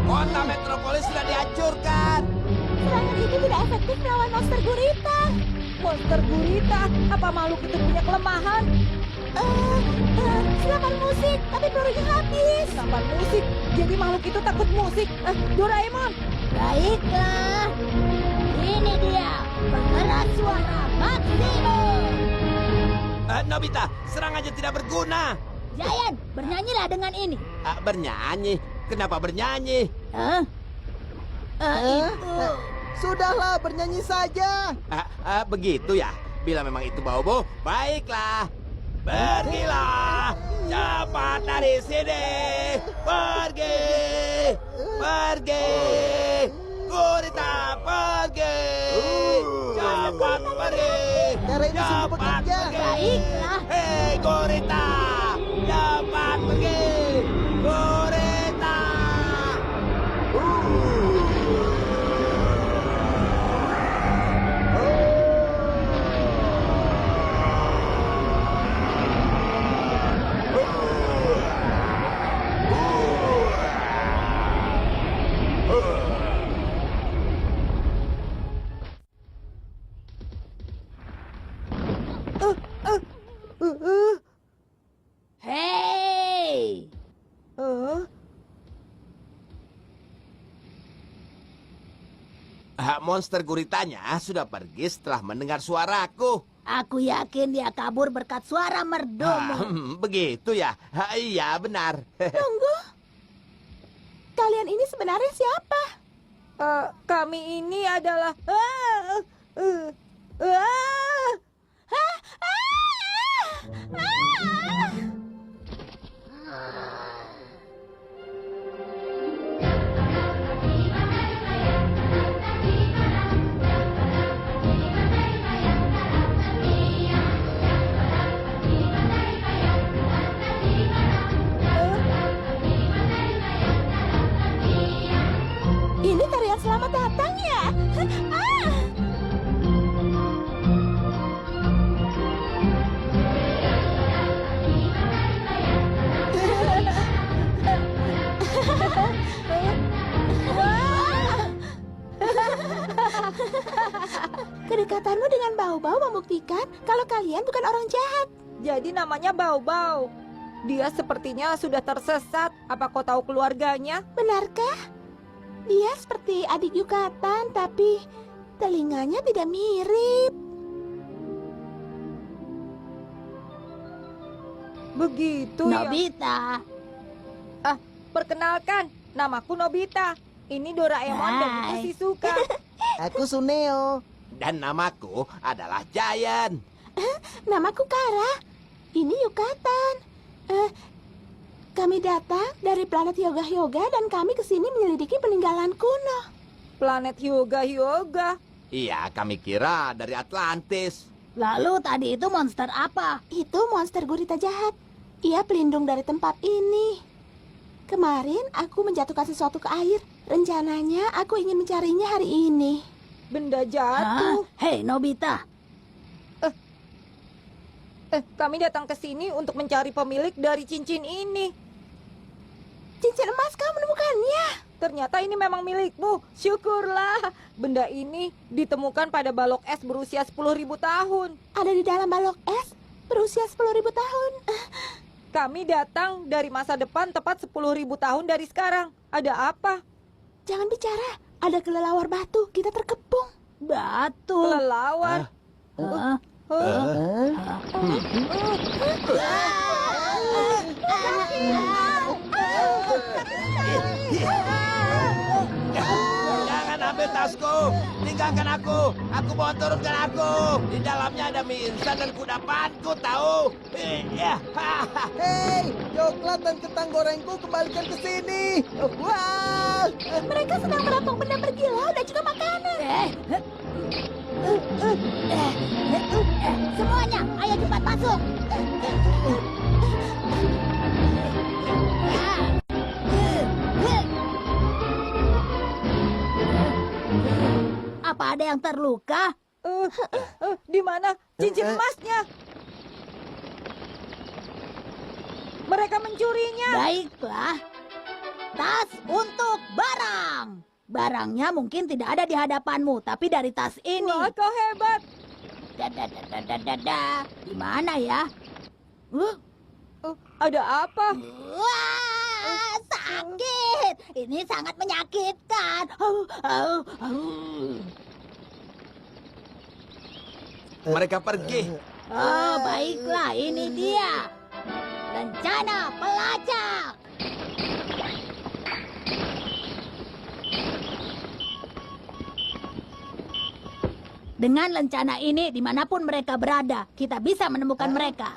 Kota metropolis sudah dihancurkan. Serangan itu tidak efektif melawan monster gurita. Monster gurita. Apa makhluk itu punya kelemahan? Senapan musik, tapi pelurunya habis. Senapan musik. Jadi makhluk itu takut musik. Doraemon. Baiklah. Ini dia, pengeras suara maksimum. Nobita, serangannya tidak berguna. Giant, bernyanyilah dengan ini. Bernyanyi? Kenapa bernyanyi? Hah? Itu. Sudahlah, bernyanyi saja. Begitu ya? Bila memang itu Bobo, baiklah. Pergilah, cepat dari sini. Pergi, pergi. Gurita, pergi. Cepat pergi. Cara ini sungguh Cepat bekerja. pergi. Baiklah. Hei, Gurita, cepat pergi. Gurita. Hei. Monster guritanya sudah pergi setelah mendengar suaraku. Aku yakin dia kabur berkat suara merdumu. Begitu ya? Iya, benar. Tunggu. Kalian ini sebenarnya siapa? Kami ini adalah... Ini tarian selamat datang ya? Kedekatanmu dengan Bau-Bau membuktikan kalau kalian bukan orang jahat. Jadi namanya Bau-Bau. Dia sepertinya sudah tersesat. Apa kau tahu keluarganya? Benarkah? Dia seperti adik Yukatan, tapi telinganya tidak mirip. Begitu ya. Nobita. Perkenalkan, namaku Nobita. Ini Doraemon dan itu Hai. Shizuka. Aku Suneo. Dan namaku adalah Giant. Namaku Kara. Ini Yukatan. Kami datang dari planet Yoga Yoga dan kami kesini menyelidiki peninggalan kuno. planet Hyuga. Iya, kami kira dari Atlantis. Lalu tadi itu monster apa? Itu monster gurita jahat. Ia pelindung dari tempat ini. Kemarin aku menjatuhkan sesuatu ke air. Rencananya aku ingin mencarinya hari ini. Benda Hah? jatuh. Hei, Nobita. Kami datang ke sini untuk mencari pemilik dari cincin ini. Cincin emas, kau menemukannya. Ternyata ini memang milikmu. Syukurlah. Benda ini ditemukan pada balok es berusia 10.000 tahun. Ada di dalam balok es berusia 10.000 tahun. Kami datang dari masa depan tepat 10.000 tahun dari sekarang. Ada apa? Jangan bicara. Ada kelelawar batu. Kita terkepung. Batu. Kelelawar. Hah? Jangan ambil tasku. Tinggalkan aku. Aku mau turunkan aku. Di dalamnya ada mie instan dan kudapanku, tahu? Iya. Hei, coklat dan kentang gorengku kembalikan ke sini. Wah! Mereka sedang merampok benda berkilau dan juga makanan. Semuanya, ayo cepat masuk. Apa ada yang terluka? Di mana cincin emasnya? Mereka mencurinya. Baiklah. Tas untuk barang. Barangnya mungkin tidak ada di hadapanmu, tapi dari tas ini. Wah, kau hebat. Di mana ya? Ada apa? Wah, sakit. Ini sangat menyakitkan. Mereka pergi. Oh, baiklah, ini dia. Rencana pelacak. Dengan rencana ini, dimanapun mereka berada, kita bisa menemukan mereka.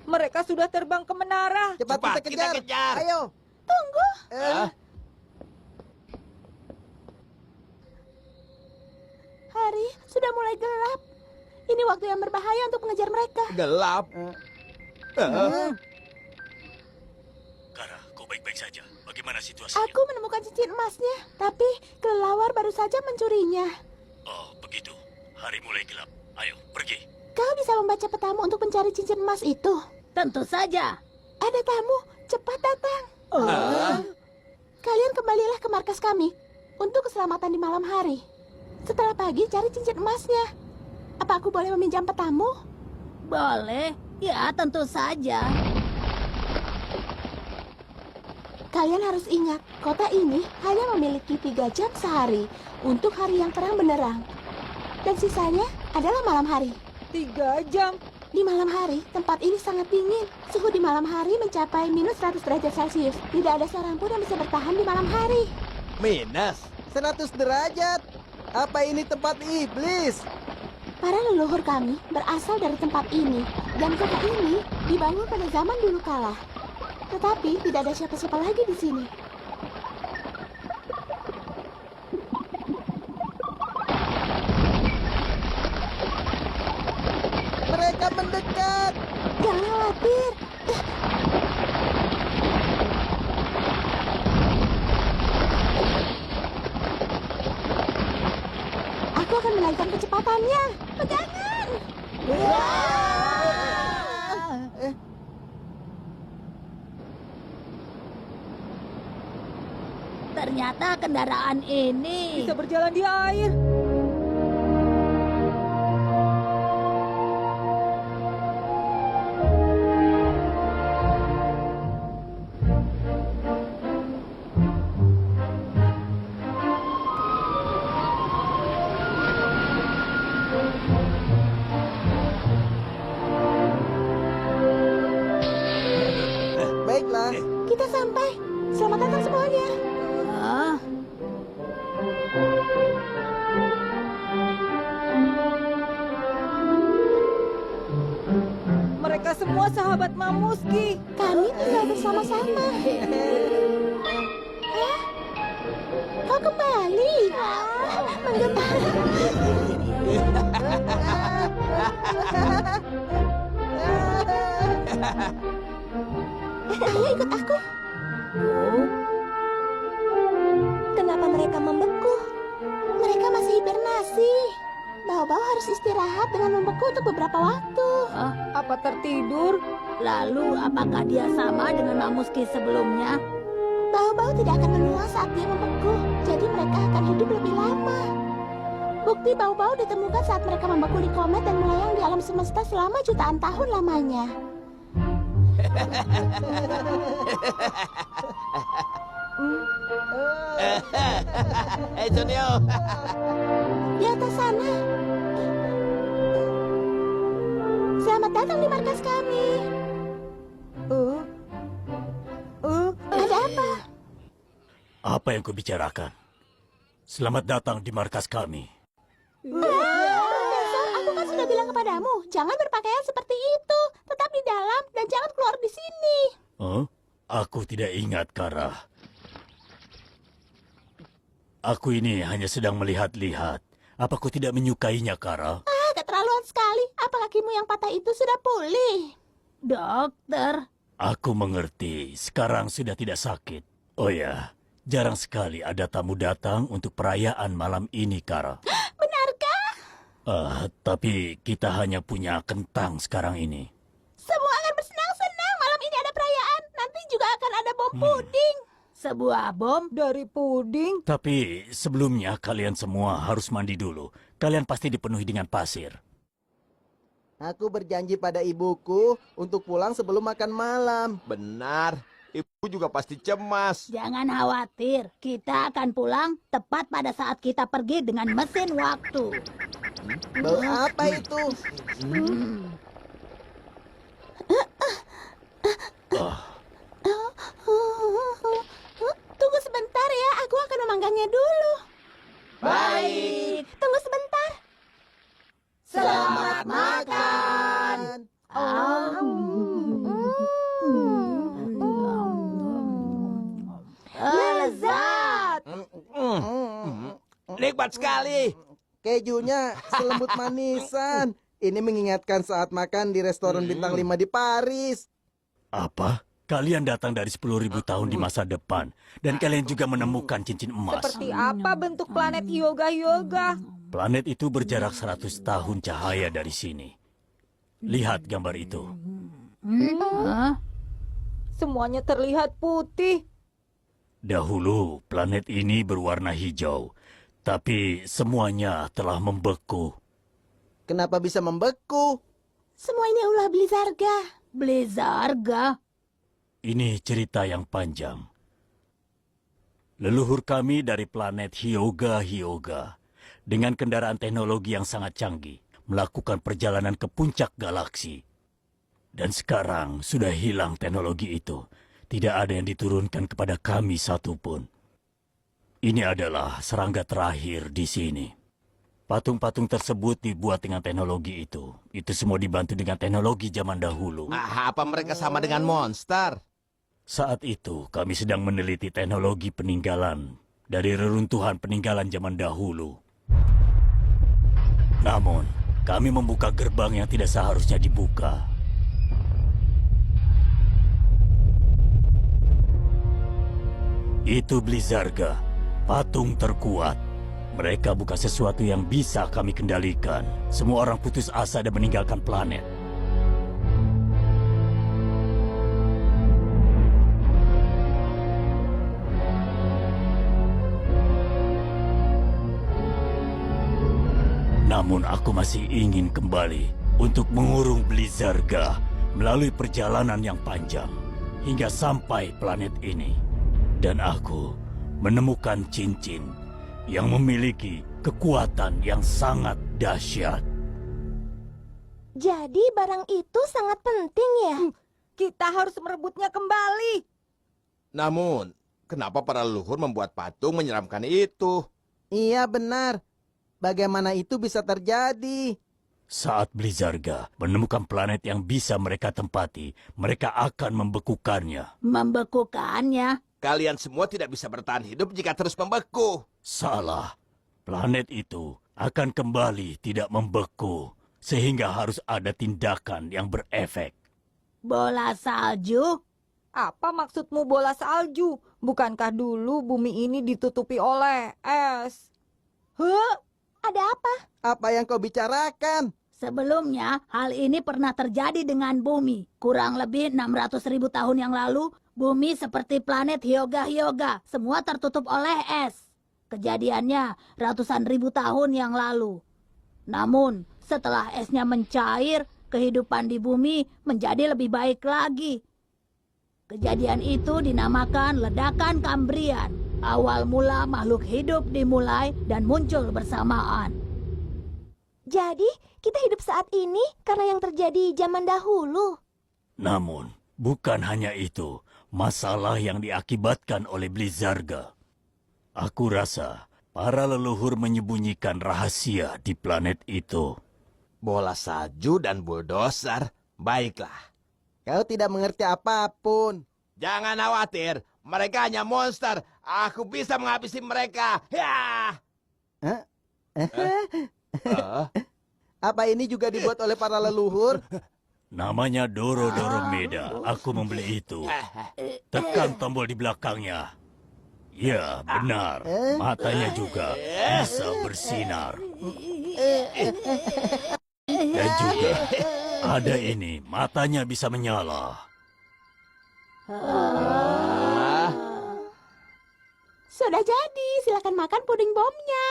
Mereka sudah terbang ke menara. Cepat Cepat, kita kita kejar. kejar. Ayo. Tunggu. Hah? Hari sudah mulai gelap. Ini waktu yang berbahaya untuk mengejar mereka. Gelap. Kara, kau baik-baik saja. Bagaimana situasinya? Aku menemukan cincin emasnya, tapi kelelawar baru saja mencurinya. Oh, begitu. Hari mulai gelap. Ayo, pergi. Kau bisa membaca petamu untuk mencari cincin emas itu. Tentu saja. Ada tamu, cepat datang. Kalian kembalilah ke markas kami untuk keselamatan di malam hari. Setelah pagi cari cincin emasnya. Apa aku boleh meminjam petamu? Boleh. Ya, tentu saja. Kalian harus ingat, kota ini hanya memiliki 3 jam sehari untuk hari yang terang benderang. Dan sisanya adalah malam hari. 3 jam. Di malam hari, tempat ini sangat dingin. Suhu di malam hari mencapai minus 100 derajat Celcius. Tidak ada seorang pun yang bisa bertahan di malam hari. Minus. 100 derajat. Apa ini tempat iblis? Para leluhur kami berasal dari tempat ini. Dan kota ini dibangun pada zaman dulu kala. Tetapi tidak ada siapa-siapa lagi di sini. Mereka mendekat. Jangan khawatir. Aku akan menaikkan kecepatannya. Pegangan. Ternyata kendaraan ini... Bisa berjalan di air. Baiklah. Kita sampai. Selamat datang semuanya. Hah? Mereka semua sahabat Mamuski. Kami tinggal bersama-sama. Ayo ikut aku. Oh, Kenapa mereka membeku? Mereka masih hibernasi. Bau-bau harus istirahat dengan membeku untuk beberapa waktu. Apa tertidur? lalu apakah dia sama dengan Mamuski sebelumnya? Bau-bau tidak akan menua saat dia membeku, jadi mereka akan hidup lebih lama. Bukti bau-bau ditemukan saat mereka membeku di komet dan melayang di alam semesta selama jutaan tahun lamanya. Junio. Di atas sana. Selamat datang di markas kami. Ada apa? Apa yang kubicarakan? Selamat datang di markas kami. Profesor, aku kan sudah bilang kepadamu, jangan berpakaian seperti itu. Tetap di dalam dan jangan keluar di sini. Huh? Aku tidak ingat, Kara. Aku ini hanya sedang melihat-lihat. Apa kau tidak menyukainya, Kara? Keterlaluan sekali. Apa kakimu yang patah itu sudah pulih? Dokter, Aku mengerti. Sekarang sudah tidak sakit. Oh ya, jarang sekali ada tamu datang untuk perayaan malam ini, Kara. Benarkah? Tapi kita hanya punya kentang sekarang ini. Semua akan bersenang-senang. Malam ini ada perayaan. Nanti juga akan ada bom puding. sebuah bom. Dari puding? Tapi sebelumnya kalian semua harus mandi dulu. Kalian pasti dipenuhi dengan pasir. Aku berjanji pada ibuku untuk pulang sebelum makan malam. Benar. Ibu juga pasti cemas. Jangan khawatir, kita akan pulang tepat pada saat kita pergi dengan mesin waktu. Bau apa itu? Tunggu sebentar ya, aku akan memanggangnya dulu. Baik. Tunggu sebentar. Selamat makan. Lezat. Nikmat sekali. Kejunya selembut manisan. Ini mengingatkan saat makan di restoran bintang 5 di Paris. Apa? Kalian datang dari 10.000 tahun di masa depan. Dan kalian juga menemukan cincin emas. Seperti apa bentuk planet Yoga? Planet itu berjarak 100 tahun cahaya dari sini. Lihat gambar itu. Hah? Semuanya terlihat putih. Dahulu planet ini berwarna hijau. Tapi semuanya telah membeku. Kenapa bisa membeku? Semua ini ulah Blizzarga. Blizzarga. Ini cerita yang panjang. Leluhur kami dari planet Hyoga dengan kendaraan teknologi yang sangat canggih melakukan perjalanan ke puncak galaksi. Dan sekarang sudah hilang teknologi itu. Tidak ada yang diturunkan kepada kami satupun. Ini adalah serangga terakhir di sini. Patung-patung tersebut dibuat dengan teknologi itu. Itu semua dibantu dengan teknologi zaman dahulu. Apa mereka sama dengan monster? Saat itu kami sedang meneliti teknologi peninggalan dari reruntuhan peninggalan zaman dahulu. Namun, kami membuka gerbang yang tidak seharusnya dibuka. Itu Blizzarga, patung terkuat. Mereka bukan sesuatu yang bisa kami kendalikan. Semua orang putus asa dan meninggalkan planet. Namun aku masih ingin kembali untuk mengurung Blizzarga melalui perjalanan yang panjang hingga sampai planet ini. Dan aku menemukan cincin yang memiliki kekuatan yang sangat dahsyat. Jadi barang itu sangat penting ya? Kita harus merebutnya kembali. Namun, kenapa para leluhur membuat patung menyeramkan itu? Iya benar. Bagaimana itu bisa terjadi? Saat Blizzarga menemukan planet yang bisa mereka tempati, mereka akan membekukannya. Membekukannya. Kalian semua tidak bisa bertahan hidup jika terus membeku. Salah. Planet itu akan kembali tidak membeku, sehingga harus ada tindakan yang berefek. Bola salju? Apa maksudmu bola salju? Bukankah dulu bumi ini ditutupi oleh es? Huh? Ada apa? Apa yang kau bicarakan? Sebelumnya, hal ini pernah terjadi dengan bumi. Kurang lebih 600.000 tahun yang lalu, bumi seperti planet Hyuga-Hyuga. Semua tertutup oleh es. Kejadiannya ratusan ribu tahun yang lalu. Namun, setelah esnya mencair, kehidupan di bumi menjadi lebih baik lagi. Kejadian itu dinamakan ledakan Kambrian. Awal mula makhluk hidup dimulai dan muncul bersamaan. Jadi, kita hidup saat ini karena yang terjadi zaman dahulu. Namun, bukan hanya itu, masalah yang diakibatkan oleh Blizzarga. Aku rasa para leluhur menyembunyikan rahasia di planet itu. Bola salju dan bulldozer. Baiklah. Kau tidak mengerti apapun. Jangan khawatir. Mereka hanya monster. Aku bisa menghabisi mereka. Ya! Apa ini juga dibuat oleh para leluhur? Namanya Doro-Doro-Meda. Aku membeli itu. Tekan tombol di belakangnya. Ya, benar. Matanya juga bisa bersinar. Dan juga ada ini, matanya bisa menyala. Sudah jadi, silakan makan puding bomnya.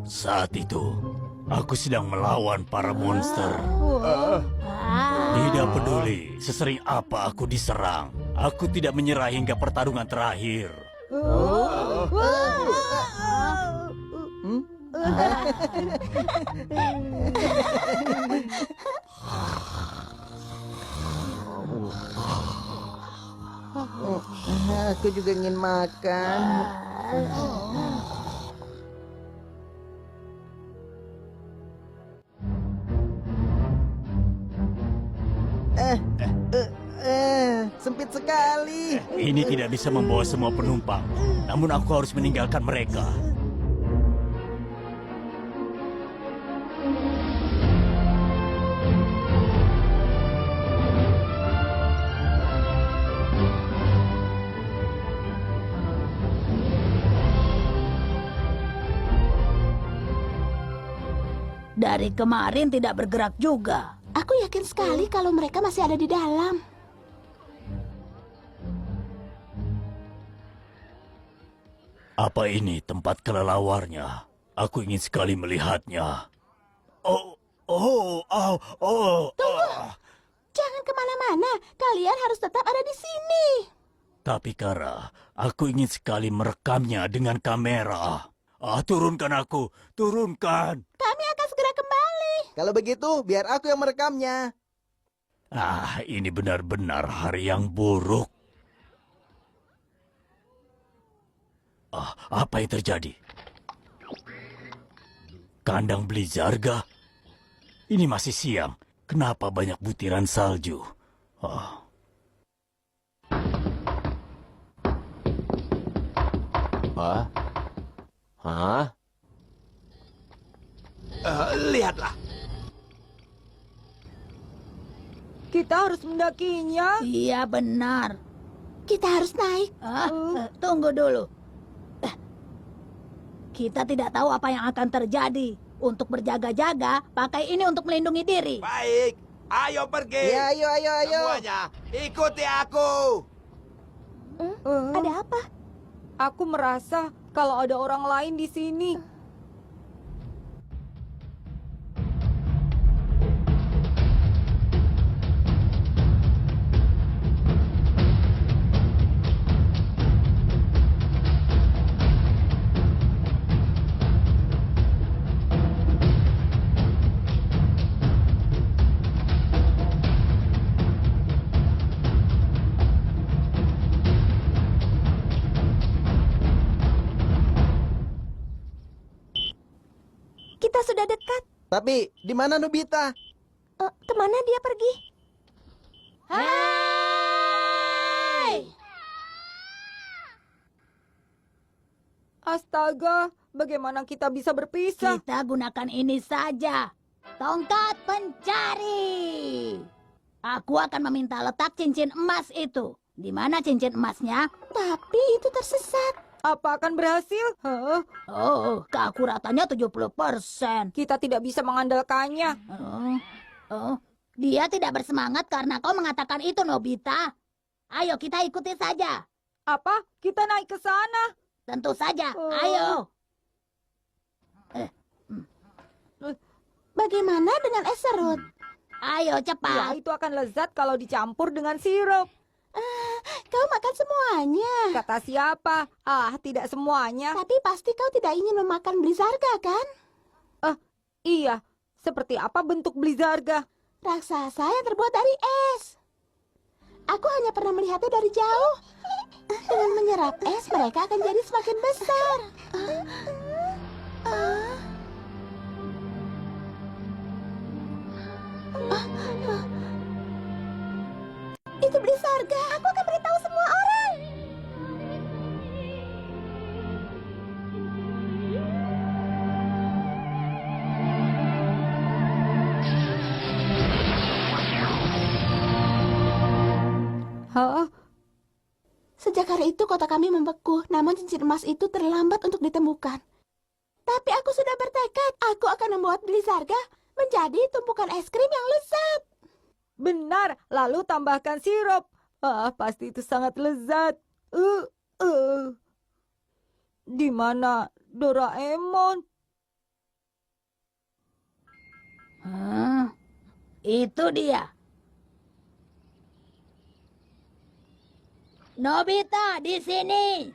Saat itu, aku sedang melawan para monster. Tidak peduli sesering apa aku diserang. Aku tidak menyerah hingga pertarungan terakhir. Aku juga ingin makan. Sempit sekali. Ini tidak bisa membawa semua penumpang. Namun aku harus meninggalkan mereka. Dari kemarin tidak bergerak juga. Aku yakin sekali kalau mereka masih ada di dalam. Apa ini tempat kelelawarnya? Aku ingin sekali melihatnya. Jangan kemana-mana, kalian harus tetap ada di sini. Tapi Kara, aku ingin sekali merekamnya dengan kamera. Turunkan aku, turunkan. Kami akan segera kembali. Kalau begitu, biar aku yang merekamnya. Ini benar-benar hari yang buruk. Apa yang terjadi? Kandang Blizzarga? Ini masih siang. Kenapa banyak butiran salju? Lihatlah. Kita harus mendakinya. Iya benar. Kita harus naik. Tunggu dulu. Kita tidak tahu apa yang akan terjadi. Untuk berjaga-jaga, pakai ini untuk melindungi diri. Baik. Ayo pergi. Ya, ayo. Semuanya, ikuti aku. Ada apa? Aku merasa kalau ada orang lain di sini. Tapi, di mana Nobita? Kemana dia pergi? Hai! Astaga, bagaimana kita bisa berpisah? Kita gunakan ini saja. Tongkat pencari. Aku akan meminta letak cincin emas itu. Di mana cincin emasnya? Tapi itu tersesat. Apa akan berhasil? Hah? Oh, keakuratannya 70%. Kita tidak bisa mengandalkannya. Dia tidak bersemangat karena kau mengatakan itu, Nobita. Ayo kita ikuti saja. Apa? Kita naik ke sana? Tentu saja. Oh. Ayo. Bagaimana dengan es serut? Ayo Ya, cepat. itu akan lezat kalau dicampur dengan sirup. Kau makan semuanya. Kata siapa? Ah, tidak semuanya. Tapi pasti kau tidak ingin memakan Blizarga, kan? Iya, seperti apa bentuk Blizarga? Raksasa yang terbuat dari es. Aku hanya pernah melihatnya dari jauh. Dengan menyerap es, mereka akan jadi semakin besar. Itu Blizarga. Aku akan beritahu semua orang. Hah? Sejak hari itu kota kami membeku, namun cincin emas itu terlambat untuk ditemukan. Tapi aku sudah bertekad, aku akan membuat Blizarga menjadi tumpukan es krim yang lezat. Benar, lalu tambahkan sirup. Ah, pasti itu sangat lezat. Di mana Doraemon? Itu dia. Nobita, di sini.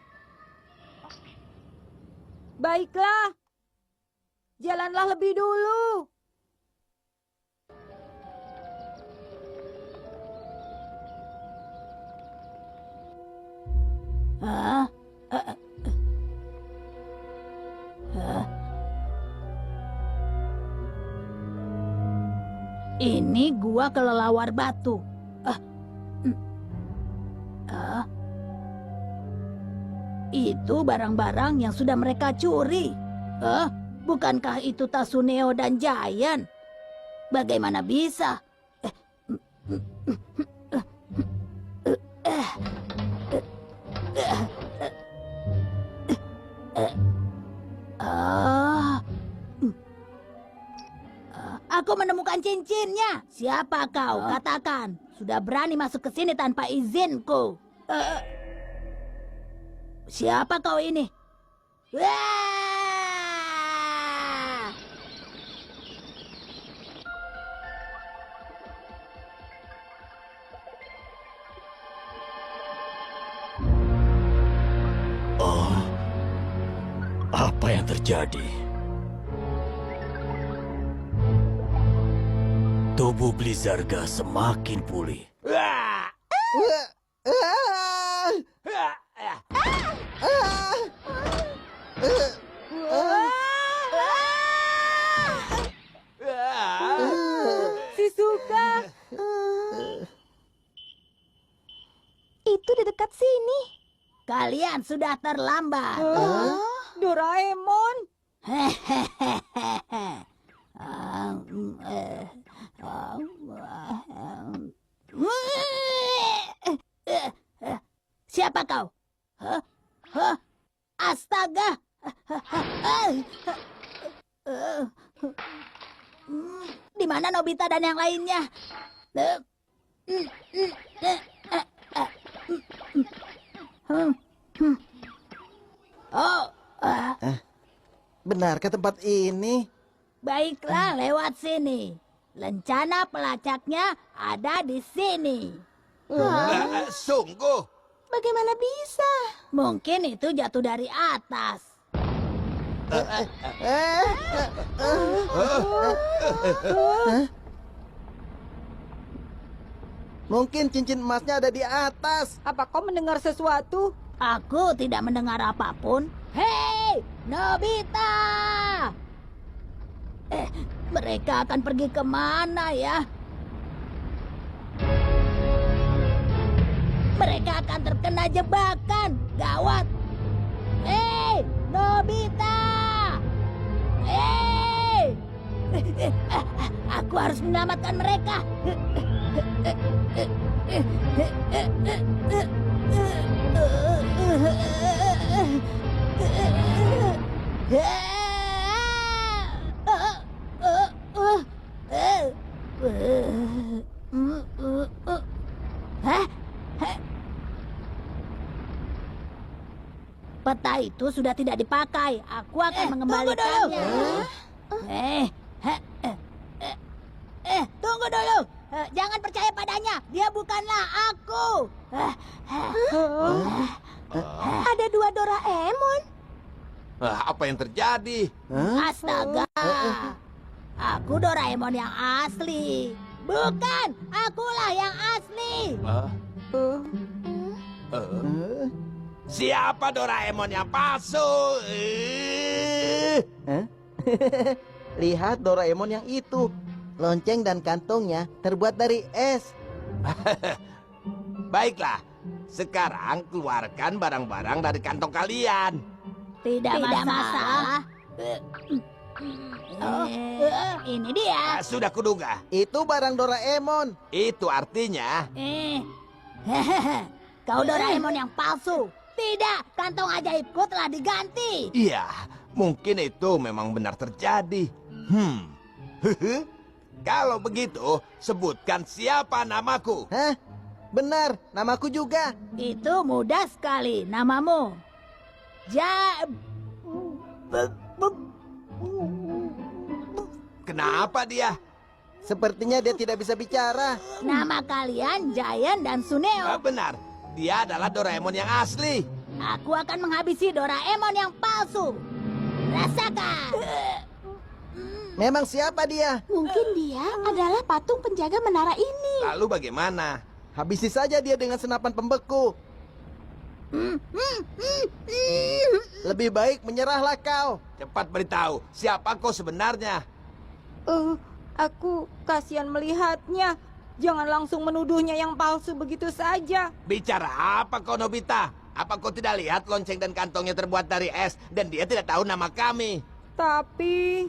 Baiklah. Jalanlah lebih dulu. Hah? Ini gua kelelawar batu. Itu barang-barang yang sudah mereka curi. Bukankah itu Tasuneo dan Giant? Bagaimana bisa? Aku menemukan cincinnya. Siapa kau? Katakan. Sudah berani masuk ke sini tanpa izinku. Siapa kau ini? Wah! Oh, apa yang terjadi? Tubuh Blizarga semakin pulih. Shizuka. Itu di dekat sini. Kalian sudah terlambat. Doraemon. Siapa kau? Astaga! Di mana Nobita dan yang lainnya? Oh, Benarkah tempat ini? baiklah, lewat sini. Lencana pelacaknya ada di sini. Sungguh. Bagaimana bisa? Mungkin itu jatuh dari atas. Mungkin cincin emasnya ada di atas. Apa kau mendengar sesuatu? Aku tidak mendengar apapun. Hei, Nobita! Mereka akan pergi kemana ya? Mereka akan terkena jebakan. Gawat. Hei, Nobita! Hei! Aku harus menyelamatkan mereka. Hah? Peta itu sudah tidak dipakai. Aku akan mengembalikannya. Tunggu dulu. Jangan percaya padanya. Dia bukanlah aku. Ada 2 Doraemon. Apa yang terjadi? Astaga. Aku Doraemon yang asli. Bukan, akulah yang asli. Siapa Doraemon yang palsu? Lihat Doraemon yang itu. Lonceng dan kantongnya terbuat dari es. Baiklah, sekarang keluarkan barang-barang dari kantong kalian. Tidak masalah. Ini dia. Sudah kuduga. Itu barang Doraemon. Itu artinya Kau Doraemon yang palsu. Tidak, kantong ajaibku telah diganti. iya, mungkin itu memang benar terjadi. Kalau begitu, sebutkan siapa namaku. Hah? Benar, namaku juga. Itu mudah sekali. Namamu. Kenapa dia? Sepertinya dia tidak bisa bicara. Nama kalian Giant dan Suneo. Benar, dia adalah Doraemon yang asli. Aku akan menghabisi Doraemon yang palsu. Rasakan. Memang siapa dia? Mungkin dia adalah patung penjaga menara ini. Lalu bagaimana? Habisi saja dia dengan senapan pembeku. Lebih baik menyerahlah kau. Cepat beritahu, siapa kau sebenarnya? Aku kasihan melihatnya. Jangan langsung menuduhnya yang palsu begitu saja. Bicara apa kau, Nobita? Apa kau tidak lihat lonceng dan kantongnya terbuat dari es dan dia tidak tahu nama kami? Tapi...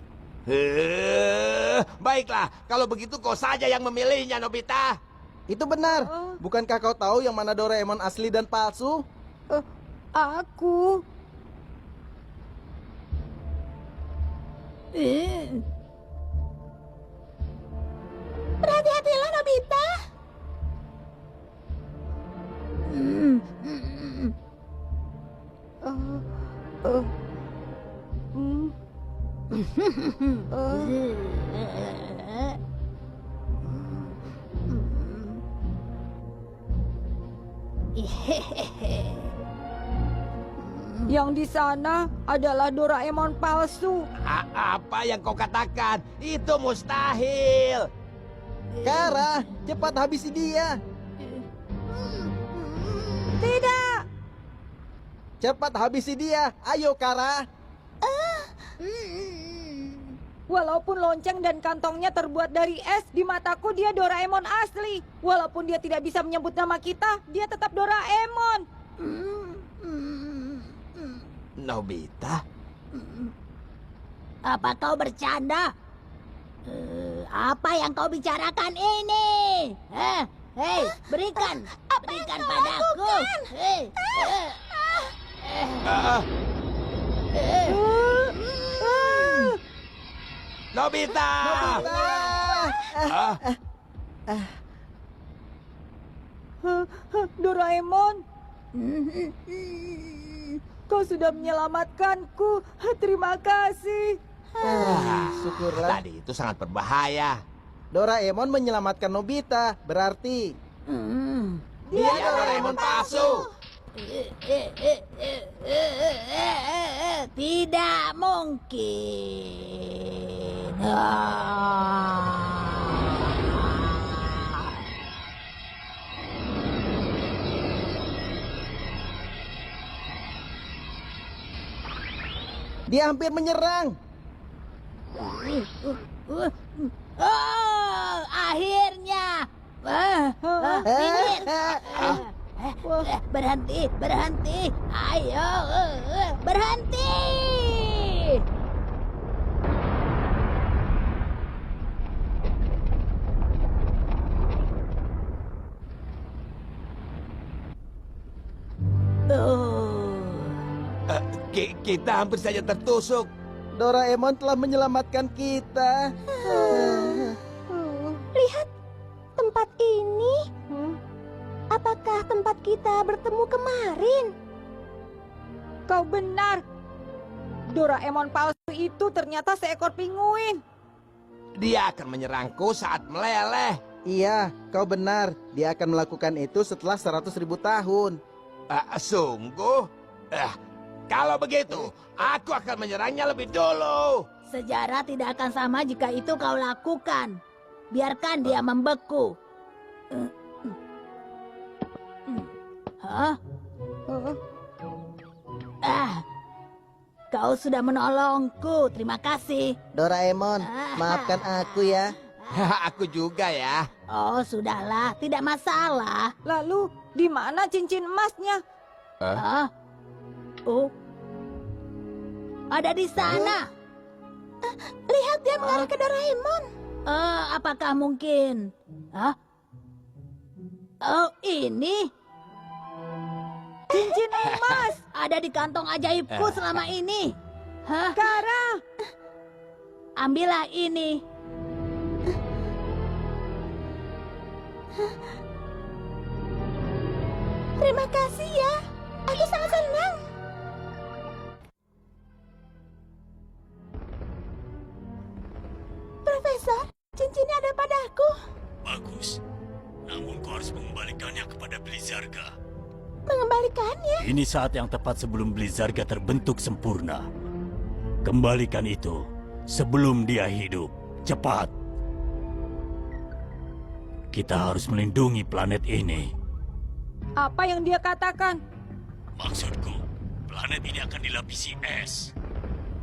Baiklah, kalau begitu kau saja yang memilihnya, Nobita. Itu benar. Bukankah kau tahu yang mana Doraemon asli dan palsu? Aku... Berhati-hatilah, Nobita. Yang di sana adalah Doraemon palsu. Apa yang kau katakan? Itu mustahil. Kara, cepat habisi dia. Tidak! Cepat habisi dia. Ayo, Kara. Walaupun lonceng dan kantongnya terbuat dari es, di mataku dia Doraemon asli. Walaupun dia tidak bisa menyebut nama kita, dia tetap Doraemon. Nobita? Apa kau bercanda? Apa yang kau bicarakan ini? Hei, berikan. Berikan padaku. Nobita! Doraemon, kau sudah menyelamatkanku. Terima kasih. Syukurlah. Tadi itu sangat berbahaya. Doraemon menyelamatkan Nobita. Berarti Dia Doraemon palsu. Tidak mungkin. dia hampir menyerang. Akhirnya. Minggir. Berhenti, berhenti. Ayo, berhenti. Kita hampir saja tertusuk. Doraemon telah menyelamatkan kita. Lihat tempat ini. Apakah tempat kita bertemu kemarin? Kau benar. Doraemon palsu itu ternyata seekor penguin. Dia akan menyerangku saat meleleh. Iya, kau benar. Dia akan melakukan itu setelah 100.000 tahun. Sungguh? Kalau begitu, aku akan menyerangnya lebih dulu. Sejarah tidak akan sama jika itu kau lakukan. Biarkan dia membeku. Hah? Kau sudah menolongku. Terima kasih. Doraemon, maafkan aku ya. Aku juga ya. Oh, sudahlah. Tidak masalah. Lalu, di mana cincin emasnya? Oh. Ada di sana. Lihat dia mengarah ke Doraemon. Apakah mungkin? Oh, ini. Cincin emas. Ada di kantong ajaibku selama ini. Kara. Ambillah ini. Terima kasih ya. Aku sangat senang. Profesor, cincinnya ada padaku. Bagus. Namun kau harus mengembalikannya kepada Blizzarga. Mengembalikannya? Ini saat yang tepat sebelum Blizzarga terbentuk sempurna. Kembalikan itu sebelum dia hidup. Cepat. Kita harus melindungi planet ini. Apa yang dia katakan? Maksudku, planet ini akan dilapisi es.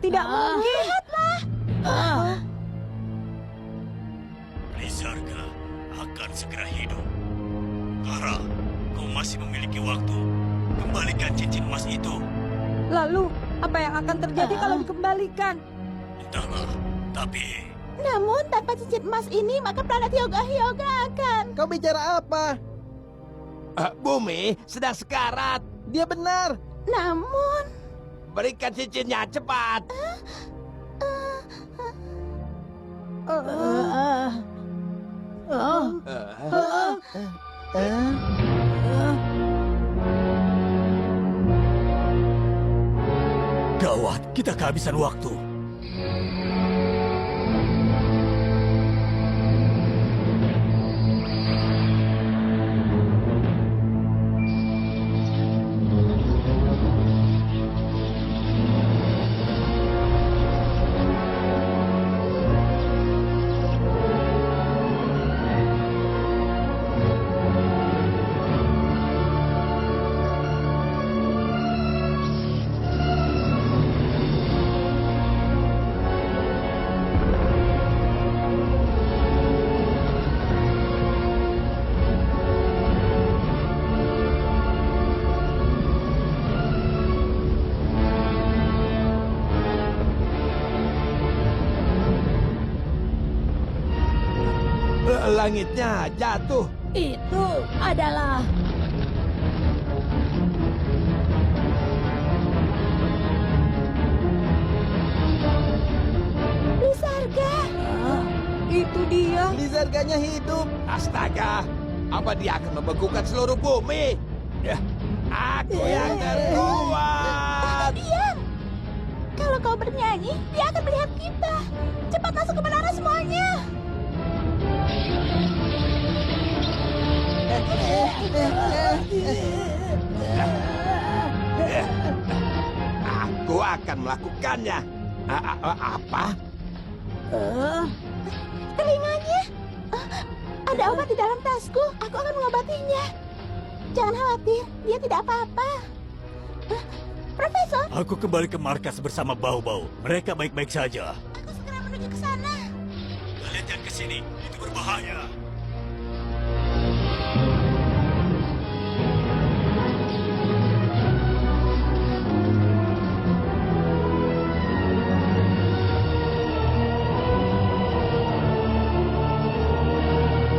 Tidak mungkin. Lihatlah. Blizzarga akan segera hidup. Kara, kau masih memiliki waktu. Kembalikan cincin emas itu. Lalu, apa yang akan terjadi kalau dikembalikan? Entahlah, tapi... Namun tanpa cincin emas ini maka planet Hyuga akan. Kau bicara apa? Bumi sedang sekarat. Dia benar. Namun Berikan cincinnya cepat. Gawat, kita kehabisan waktu. Langitnya jatuh. Itu adalah... Blizzarga. Itu dia. Blizzarganya hidup. Astaga, apa dia akan membekukan seluruh bumi? Ya, aku yang terkuat. Diam. Kalau kau bernyanyi, dia akan melihat kita. Cepat masuk ke menara semuanya. Aku akan melakukannya. Apa? Telinganya. Ada obat di dalam tasku. Aku akan mengobatinya. Jangan khawatir, dia tidak apa-apa. Profesor, Aku kembali ke markas bersama Bau-Bau. Mereka baik-baik saja. aku segera menuju ke sana. sini. Itu berbahaya.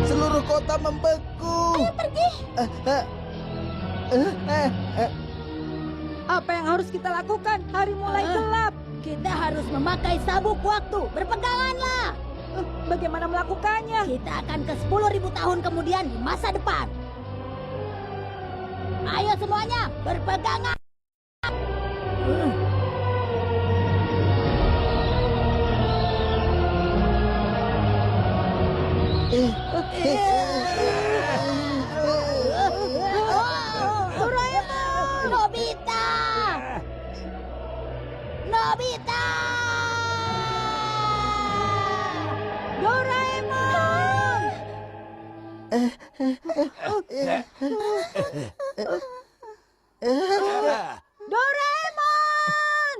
Seluruh kota membeku. Ayo pergi. Apa yang harus kita lakukan? Hari mulai gelap. Kita harus memakai sabuk waktu. Berpeganganlah. Bagaimana melakukannya? Kita akan ke 10.000 tahun kemudian di masa depan. Ayo semuanya, berpegangan. Doraemon! Nobita! Nobita! Doraemon! Doraemon!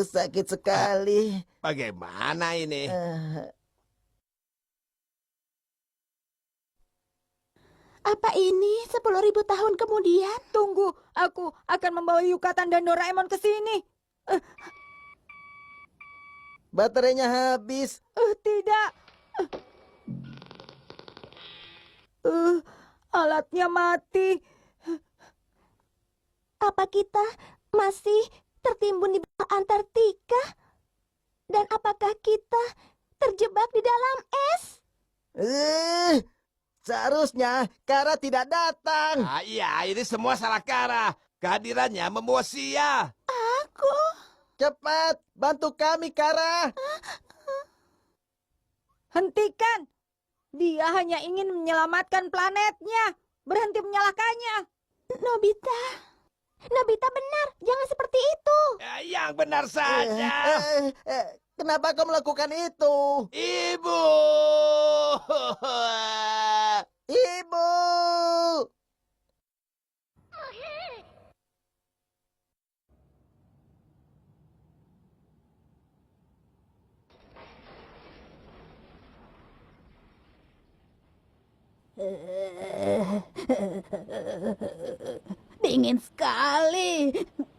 Sakit sekali. Bagaimana ini? Apa ini 10.000 tahun kemudian? Tunggu, aku akan membawa Yukatan dan Doraemon ke sini. Baterainya habis. Tidak. Alatnya mati. Apa kita masih tertimbun di bawah Antartika? Dan apakah kita terjebak di dalam es? Seharusnya Kara tidak datang. Iya, ini semua salah Kara. Kehadirannya membawa sia. Aku? Cepat, bantu kami, Kara. Hentikan. Dia hanya ingin menyelamatkan planetnya. Berhenti menyalahkannya. Nobita. Nobita benar, jangan seperti itu. Yang benar saja. Kenapa kau melakukan itu? Ibu. Ibu! Dingin sekali.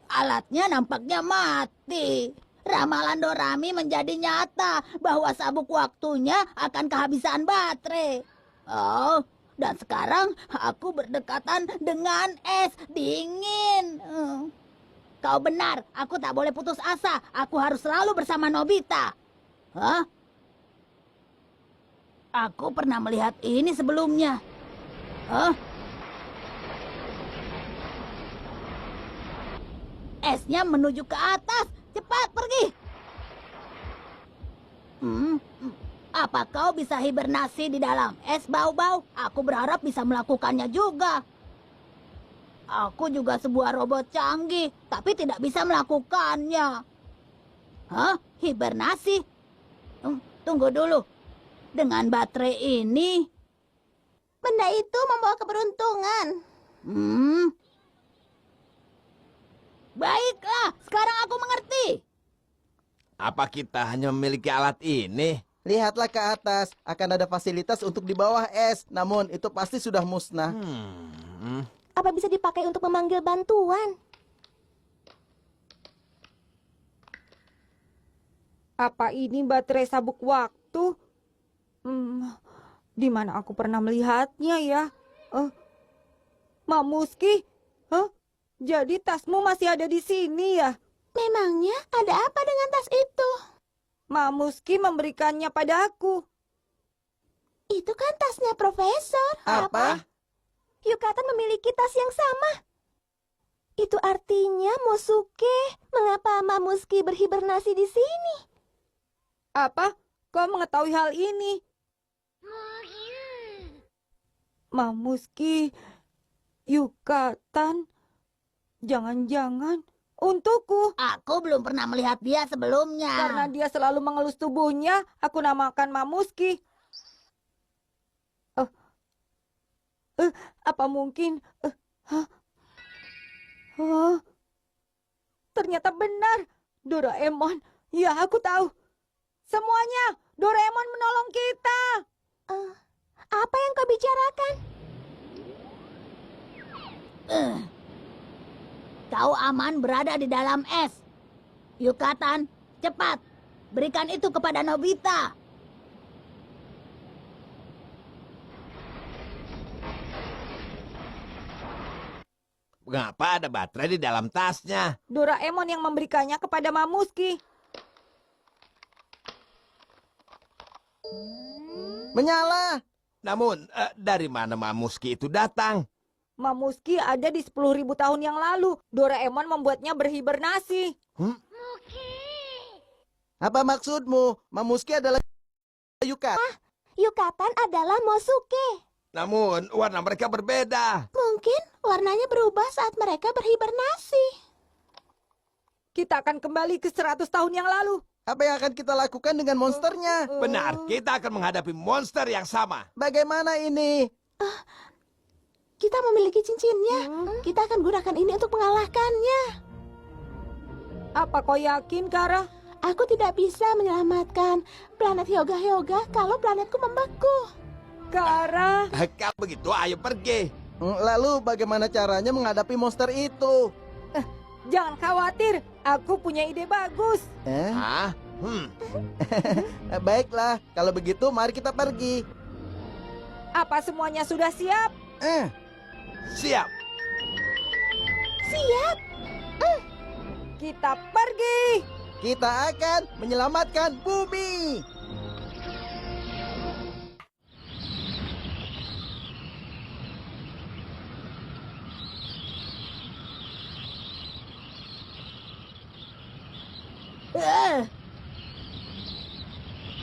Alatnya nampaknya mati. Ramalan Dorami menjadi nyata bahwa sabuk waktunya akan kehabisan baterai. Oh, dan sekarang aku berdekatan dengan es dingin. Kau benar, aku tak boleh putus asa. Aku harus selalu bersama Nobita. Hah? Aku pernah melihat ini sebelumnya. Hah? Esnya menuju ke atas. Cepat pergi. Apa kau bisa hibernasi di dalam es, Bau-Bau? Aku berharap bisa melakukannya juga. Aku juga sebuah robot canggih, tapi tidak bisa melakukannya. Hah? Hibernasi? Tunggu dulu. Dengan baterai ini... Benda itu membawa keberuntungan. Baiklah, sekarang aku mengerti. Apa kita hanya memiliki alat ini? Lihatlah ke atas, akan ada fasilitas untuk di bawah es. Namun itu pasti sudah musnah. Apa bisa dipakai untuk memanggil bantuan? Apa ini baterai sabuk waktu? Di mana aku pernah melihatnya ya? Mamuski? Jadi tasmu masih ada di sini ya? Memangnya ada apa dengan tas itu? Mamuski memberikannya padaku. Itu kan tasnya Profesor. Apa? Yukatan memiliki tas yang sama. Itu artinya Mosuke. Mengapa Mamuski berhibernasi di sini? Apa? Kau mengetahui hal ini? Mamuski, Yukatan, jangan-jangan untukku. Aku belum pernah melihat dia sebelumnya. Karena dia selalu mengelus tubuhnya, aku namakan Mamuski. Apa mungkin? Ternyata benar. Doraemon Ya, aku tahu. Semuanya, Doraemon menolong kita. Apa yang kau bicarakan? Kau aman berada di dalam es. Yukatan, cepat. Berikan itu kepada Nobita. Mengapa ada baterai di dalam tasnya? Doraemon yang memberikannya kepada Mamuski. Menyala. Namun, dari mana Mamuski itu datang? Mamuski ada di 10.000 tahun yang lalu. Doraemon membuatnya berhibernasi. Apa maksudmu? Mamuski adalah Yukatan. Yukatan adalah Mosuke. Namun, warna mereka berbeda. Mungkin warnanya berubah saat mereka berhibernasi. Kita akan kembali ke 100 tahun yang lalu. Apa yang akan kita lakukan dengan monsternya? Benar, kita akan menghadapi monster yang sama. Bagaimana ini? Kita memiliki cincinnya. Kita akan gunakan ini untuk mengalahkannya. Apa kau yakin, Kara? Aku tidak bisa menyelamatkan planet Hyoga kalau planetku membeku. Kara, Kalau begitu, ayo pergi. Lalu bagaimana caranya menghadapi monster itu? jangan khawatir. Aku punya ide bagus. Hah? Baiklah, kalau begitu mari kita pergi. Apa semuanya sudah siap? Siap. Siap. Kita pergi. Kita akan menyelamatkan bumi.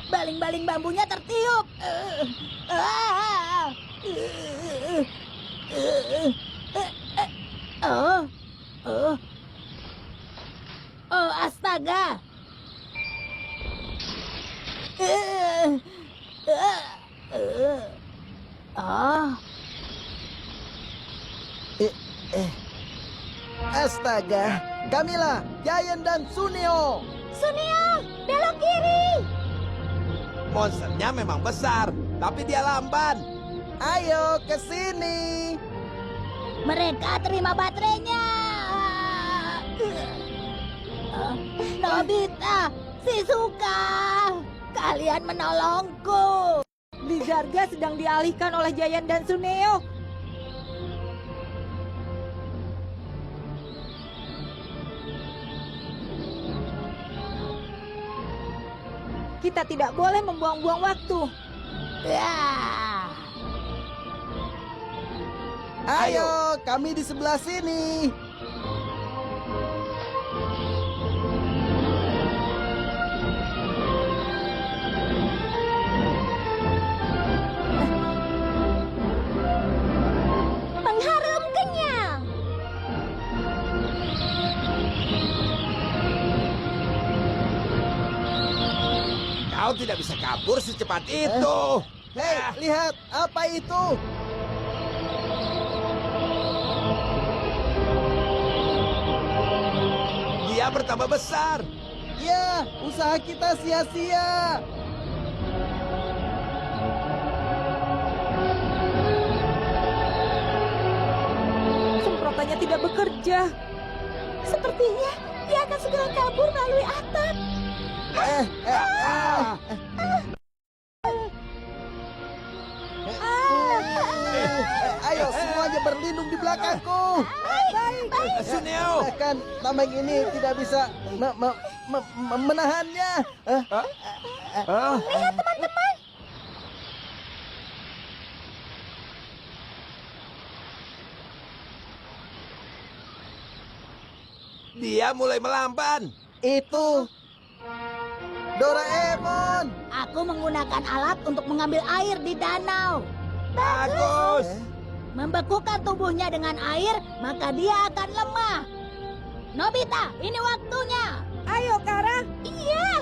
Baling-baling bambunya tertiup. Oh, astaga. Astaga, Camilla, Giant dan Sunio. Sunio, belok kiri. Monsternya memang besar, tapi dia lamban. Ayo ke sini. Mereka terima baterainya. Nobita, Shizuka, kalian menolongku. Blizarga sedang dialihkan oleh Giant dan Suneo. Kita tidak boleh membuang-buang waktu. Ayo, kami di sebelah sini. Pengharum kenyang. Kau tidak bisa kabur secepat itu. Hei, lihat, apa itu? Dia bertambah besar. Ya, usaha kita sia-sia. Semprotannya tidak bekerja. Sepertinya dia akan segera kabur melalui atap. Ayo, semuanya berlindung di belakangku. Suneo. Bahkan tameng ini tidak bisa menahannya. Lihat teman-teman. Dia mulai melamban. Itu Doraemon. Aku menggunakan alat untuk mengambil air di danau. Bagus. Membekukan tubuhnya dengan air, maka dia akan lemah. Nobita, ini waktunya. Ayo, Kara. Iya.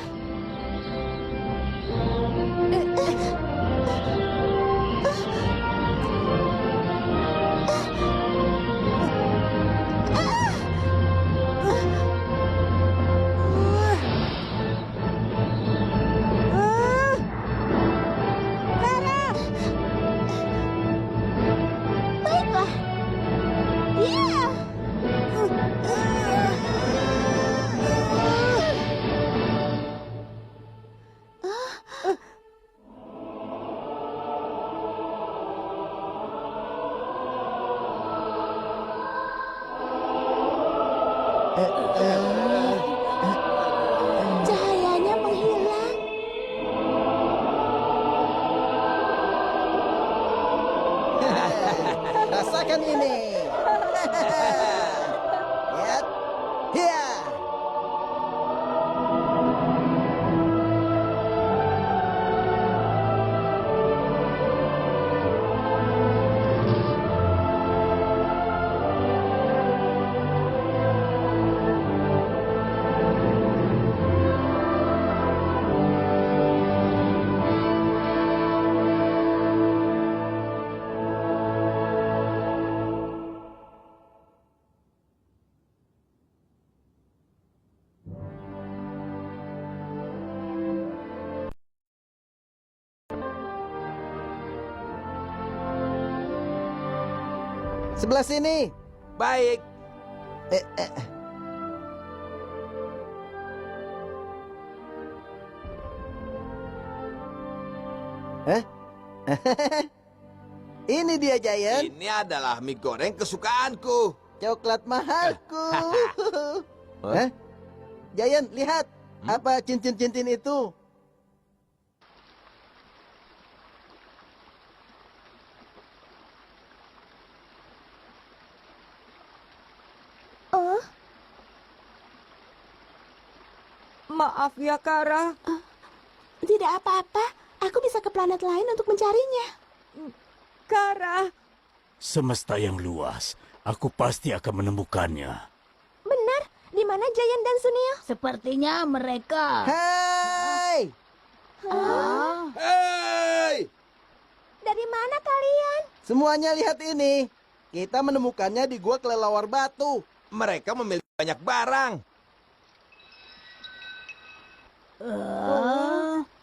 rasakan ini. Lihat. Hiya. Sebelah sini. Baik. Eh, eh. Hah? Ini dia, Giant. Ini adalah mie goreng kesukaanku. Coklat mahalku. Hah? Giant, lihat. Apa cincin-cincin itu? Oh, Maaf ya, Kara. tidak apa-apa. Aku bisa ke planet lain untuk mencarinya. Kara, Semesta yang luas, aku pasti akan menemukannya. Benar. Di mana Giant dan Sunio? Sepertinya mereka... Hai! Ah, Hei! Dari mana kalian? Semuanya lihat ini. Kita menemukannya di gua kelelawar batu. Mereka memiliki banyak barang.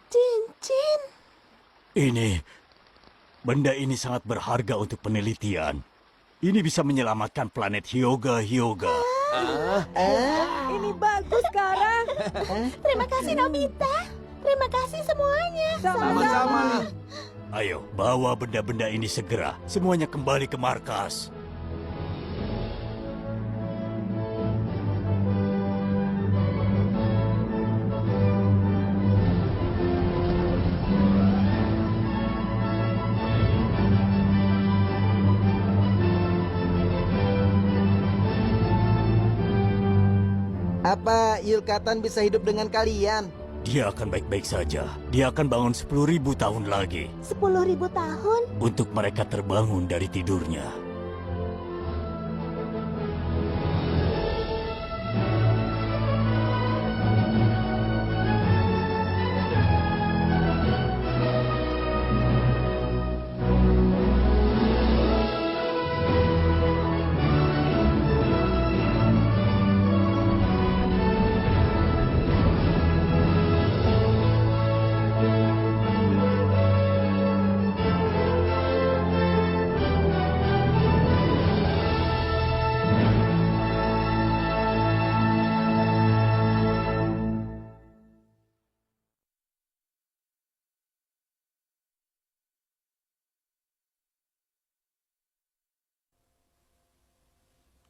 Cincin. Benda ini sangat berharga untuk penelitian. Ini bisa menyelamatkan planet Hyoga. ini bagus, Kara. Terima kasih, Nobita. Terima kasih semuanya. Sama-sama. Ayo, bawa benda-benda ini segera. Semuanya kembali ke markas. Apa Yulkatan bisa hidup dengan kalian? Dia akan baik-baik saja. Dia akan bangun 10.000 tahun lagi 10.000 tahun? untuk mereka terbangun dari tidurnya.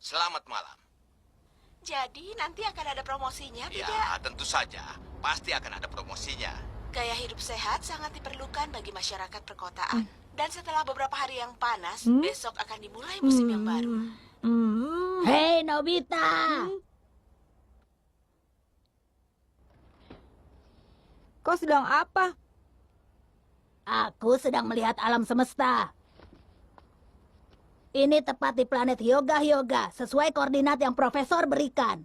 Selamat malam. Jadi nanti akan ada promosinya, Ya, tidak? tentu saja. Pasti akan ada promosinya. Gaya hidup sehat sangat diperlukan bagi masyarakat perkotaan. Dan setelah beberapa hari yang panas, besok akan dimulai musim yang baru. hei Nobita. Kau sedang apa? Aku sedang melihat alam semesta. Ini tepat di planet Hyoga, sesuai koordinat yang profesor berikan.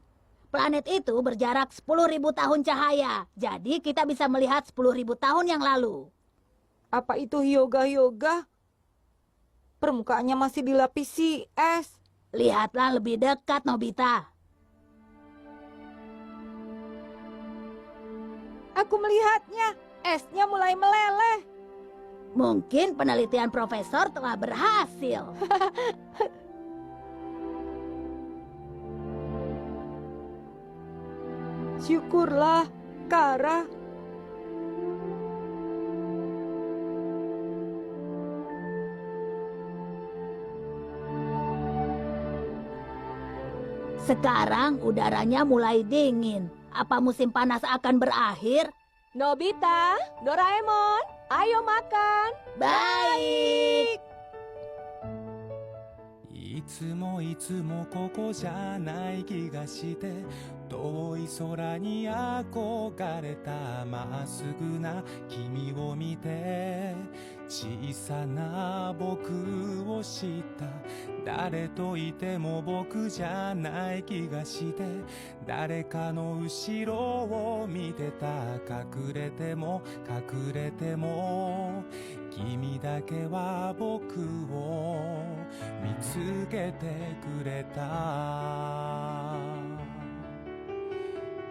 Planet itu berjarak 10.000 tahun cahaya, jadi kita bisa melihat 10.000 tahun yang lalu. Apa itu Hyoga? Permukaannya masih dilapisi es. Lihatlah lebih dekat, Nobita. Aku melihatnya. Esnya mulai meleleh. Mungkin penelitian profesor telah berhasil. Syukurlah, Kara. Sekarang udaranya mulai dingin. Apa musim panas akan berakhir? Nobita, Doraemon, ayo makan. Baik. つもいつもここじゃない気がして遠い空に憧れたまっすぐな君を見て小さな僕を知った誰といても僕じゃない気がして誰かの後ろを見てた隠れても隠れても君だけは僕を見つけてくれた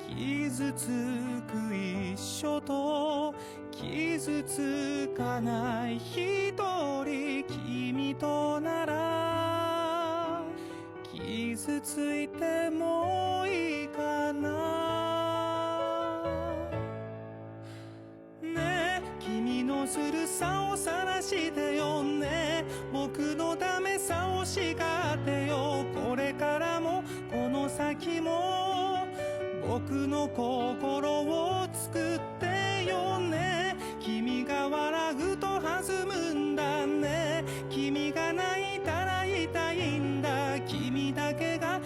傷つく一緒と傷つかない一人君となら傷ついてもいいかなねえ君のずるさを晒してよね僕のダメさを叱ってよこれからもこの先も僕の心を作ってよね君が笑うと弾むんだね君が泣いたら痛いんだ君だけが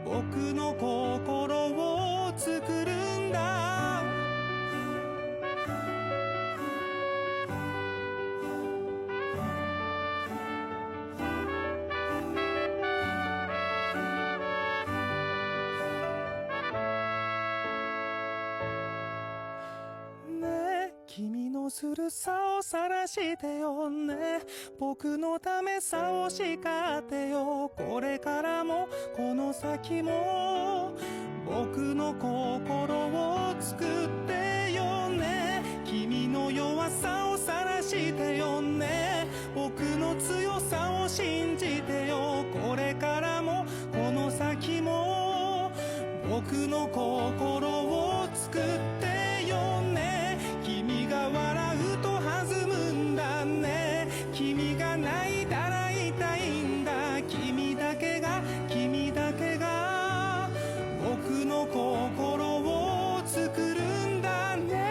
僕の心を作るんだ君のずるさを晒してよね僕のためさを叱ってよこれからもこの先も僕の心を作ってよね君の弱さを晒してよね僕の強さを信じてよこれからもこの先も僕の心を作ってよね君が笑うと弾むんだね君が泣いたら痛いんだ君だけが僕の心を作るんだね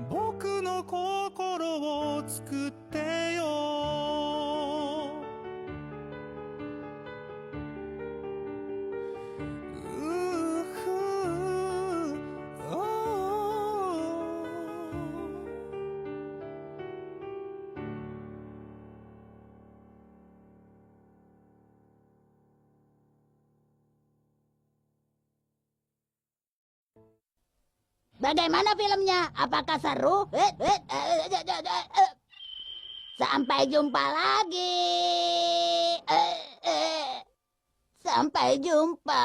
僕の心を作ってよBagaimana filmnya? Apakah seru? Sampai jumpa lagi. Sampai jumpa.